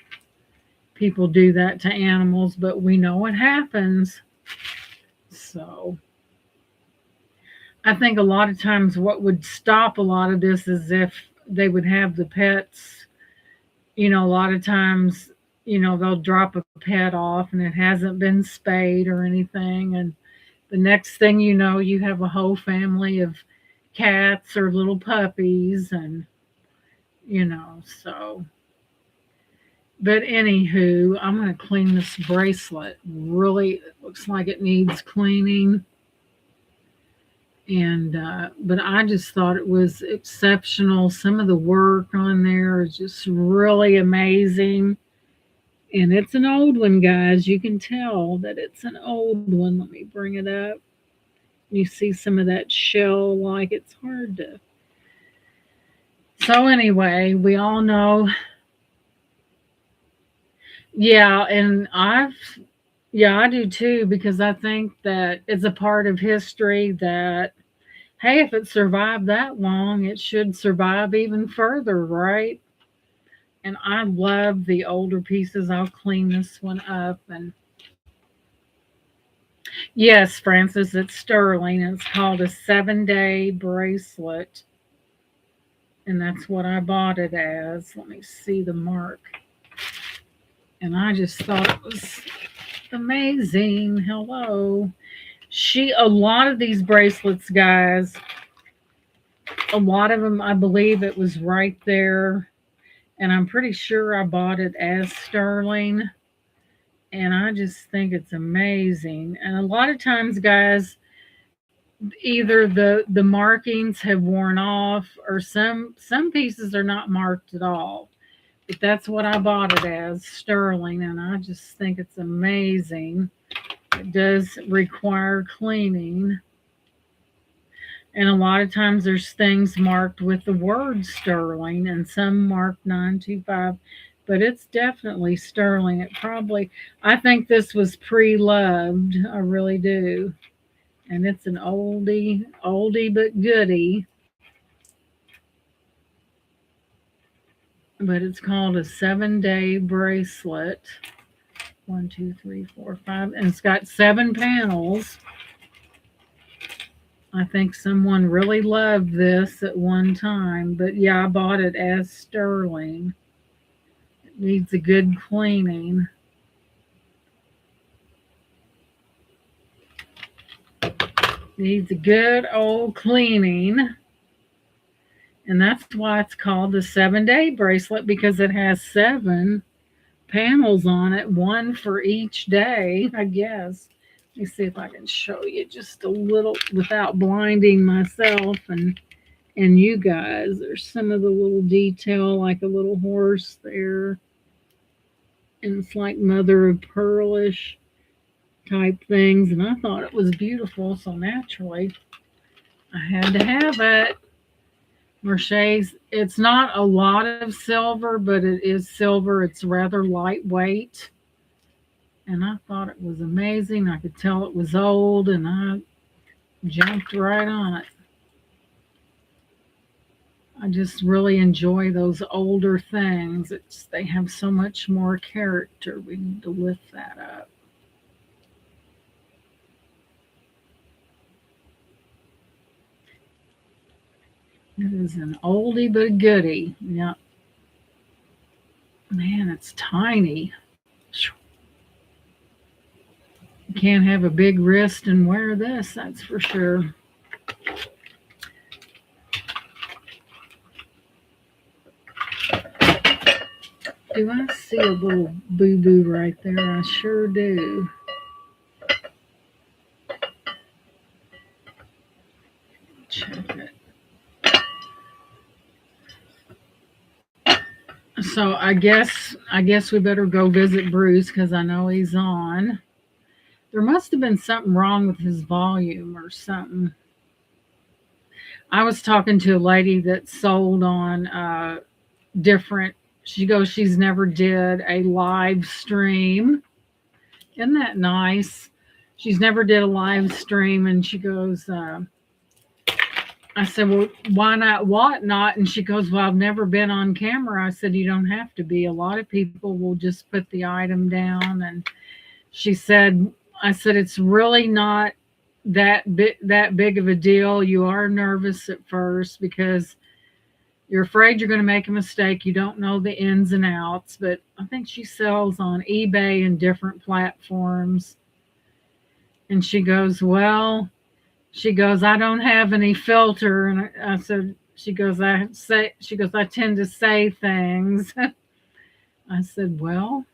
people do that to animals, but we know what happens. So I think a lot of times what would stop a lot of this is if they would have the pets. A lot of times, they'll drop a pet off and it hasn't been spayed or anything. And the next thing you know, you have a whole family of cats or little puppies. And, so. But anywho, I'm going to clean this bracelet. Really, it looks like it needs cleaning. And but I just thought it was exceptional. Some of the work on there is just really amazing. And it's an old one, guys. You can tell that it's an old one. Let me bring it up. You see some of that shell, like it's hard to. So anyway, we all know. Yeah, and yeah, I do too, because I think that it's a part of history that, hey, if it survived that long, it should survive even further, right? And I love the older pieces. I'll clean this one up. And yes, Francis, it's sterling. It's called a 7-day bracelet. And that's what I bought it as. Let me see the mark. And I just thought it was amazing. Hello. A lot of these bracelets, guys, a lot of them, I believe it was right there. And I'm pretty sure I bought it as sterling. And I just think it's amazing. And a lot of times, guys, either the markings have worn off, or some pieces are not marked at all. But that's what I bought it as, sterling, and I just think it's amazing. It does require cleaning. And a lot of times there's things marked with the word sterling and some marked 925, but it's definitely sterling. I think this was pre-loved. I really do. And it's an oldie but goodie. But it's called a 7-day bracelet. 1, 2, 3, 4, 5, and it's got 7 panels. I think someone really loved this at one time, but yeah, I bought it as sterling. It needs a good cleaning. Needs a good old cleaning. And that's why it's called the 7-day bracelet, because it has 7 panels on it, one for each day, I guess. Let me see if I can show you just a little without blinding myself and you guys. There's some of the little detail, like a little horse there. And it's like mother of pearlish type things. And I thought it was beautiful, so naturally I had to have it. Mercedes, it's not a lot of silver, but it is silver. It's rather lightweight. And I thought it was amazing. I could tell it was old, and I jumped right on it. I just really enjoy those older things. They have so much more character. We need to lift that up. It is an oldie but a goodie. Yeah, man, it's tiny. You can't have a big wrist and wear this, that's for sure. Do I see a little boo boo right there? I sure do. Check it. So I guess we better go visit Bruce because I know he's on. There must have been something wrong with his volume or something. I was talking to a lady that sold on different. She goes, she's never did a live stream. Isn't that nice? She's never did a live stream, and she goes, I said, well, why not? What not? And she goes, well, I've never been on camera. I said, you don't have to be. A lot of people will just put the item down. And she said, I said, it's really not that big of a deal. You are nervous at first because you're afraid you're going to make a mistake. You don't know the ins and outs. But I think she sells on eBay and different platforms. And she goes, well, she goes, I don't have any filter. And I said, she goes, I tend to say things. I said, well,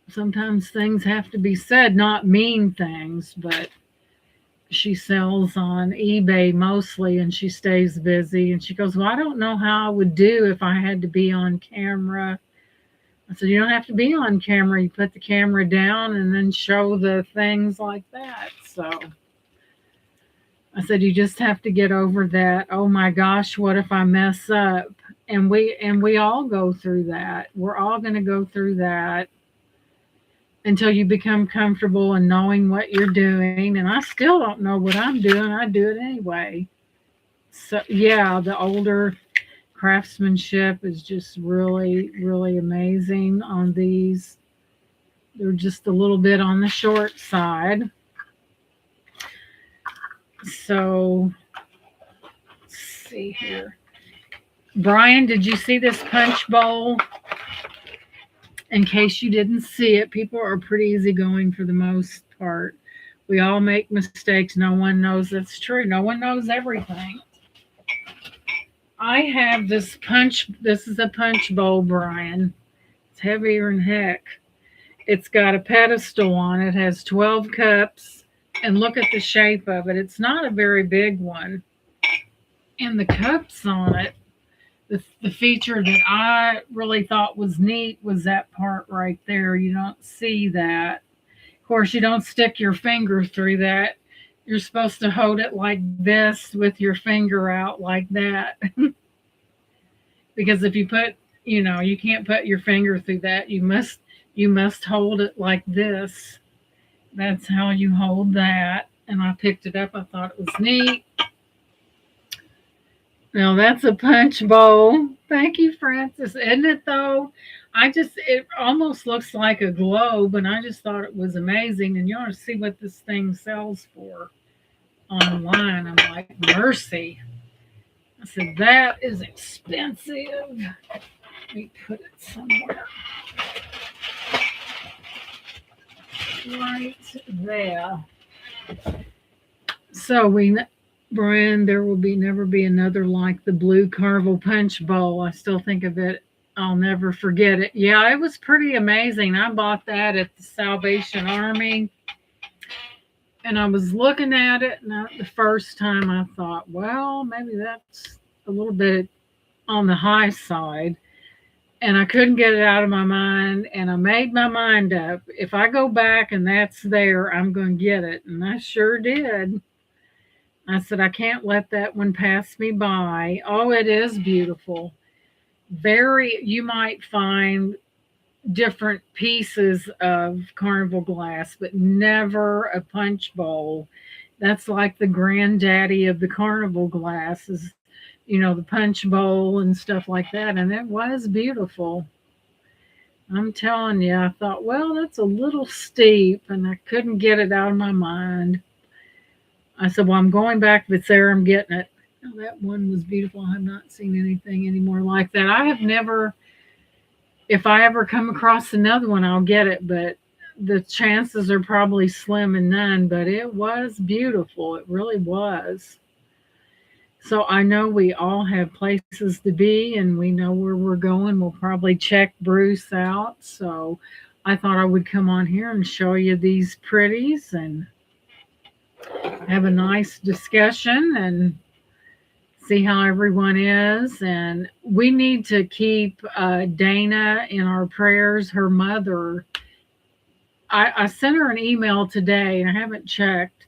sometimes things have to be said, not mean things, but she sells on eBay mostly and she stays busy. And she goes, well, I don't know how I would do if I had to be on camera. I said, you don't have to be on camera. You put the camera down and then show the things like that. So I said, you just have to get over that. Oh my gosh, what if I mess up? And we all go through that. We're all going to go through that until you become comfortable in knowing what you're doing. And I still don't know what I'm doing. I do it anyway. So yeah, the older craftsmanship is just really, really amazing on these. They're just a little bit on the short side. So let's see here. Brian, did you see this punch bowl? In case you didn't see it, people are pretty easygoing for the most part. We all make mistakes. No one knows that's true. No one knows everything. I have this punch. This is a punch bowl, Brian. It's heavier than heck. It's got a pedestal on it. Has 12 cups. And look at the shape of it. It's not a very big one. And the cups on it, the feature that I really thought was neat was that part right there. You don't see that. Of course, you don't stick your finger through that. You're supposed to hold it like this with your finger out like that. Because if you put, you can't put your finger through that. You must hold it like this. That's how you hold that. And I picked it up. I thought it was neat. Now that's a punch bowl. Thank you, Francis. Isn't it though? It almost looks like a globe, and I just thought it was amazing. And you ought to see what this thing sells for online. I'm like, mercy. I said, that is expensive. Let me put it somewhere. Right there. So Brian, there will never be another like the blue Carvel punch bowl. I still think of it. I'll never forget it. Yeah, it was pretty amazing. I bought that at the Salvation Army. And I was looking at it, and the first time I thought, well, maybe that's a little bit on the high side. And I couldn't get it out of my mind. And I made my mind up. If I go back and that's there, I'm going to get it. And I sure did. I said, I can't let that one pass me by. Oh, it is beautiful. You might find different pieces of carnival glass, but never a punch bowl. That's like the granddaddy of the carnival glasses. the punch bowl and stuff like that. And it was beautiful. I'm telling you, I thought, well, that's a little steep, and I couldn't get it out of my mind. I said, well, I'm going back. If it's there, I'm getting it. Oh, that one was beautiful. I have not seen anything anymore like that. I have never, if I ever come across another one, I'll get it, but the chances are probably slim and none. But it was beautiful. It really was. So I know we all have places to be and we know where we're going. We'll probably check Bruce out. So I thought I would come on here and show you these pretties and have a nice discussion and see how everyone is. And we need to keep Dana in our prayers. Her mother, I sent her an email today and I haven't checked,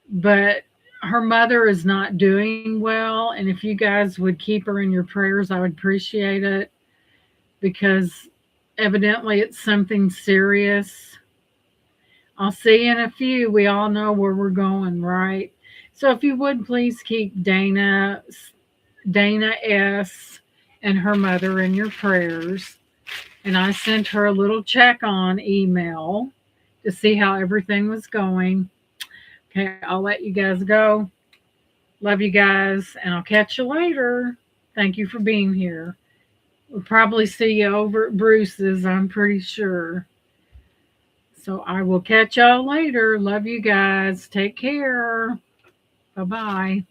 but her mother is not doing well. And if you guys would keep her in your prayers, I would appreciate it because evidently it's something serious. I'll see you in a few. We all know where we're going, right? So if you would please keep Dana S. and her mother in your prayers. And I sent her a little check on email to see how everything was going. Okay, I'll let you guys go. Love you guys, and I'll catch you later. Thank you for being here. We'll probably see you over at Bruce's, I'm pretty sure. So I will catch y'all later. Love you guys. Take care. Bye bye.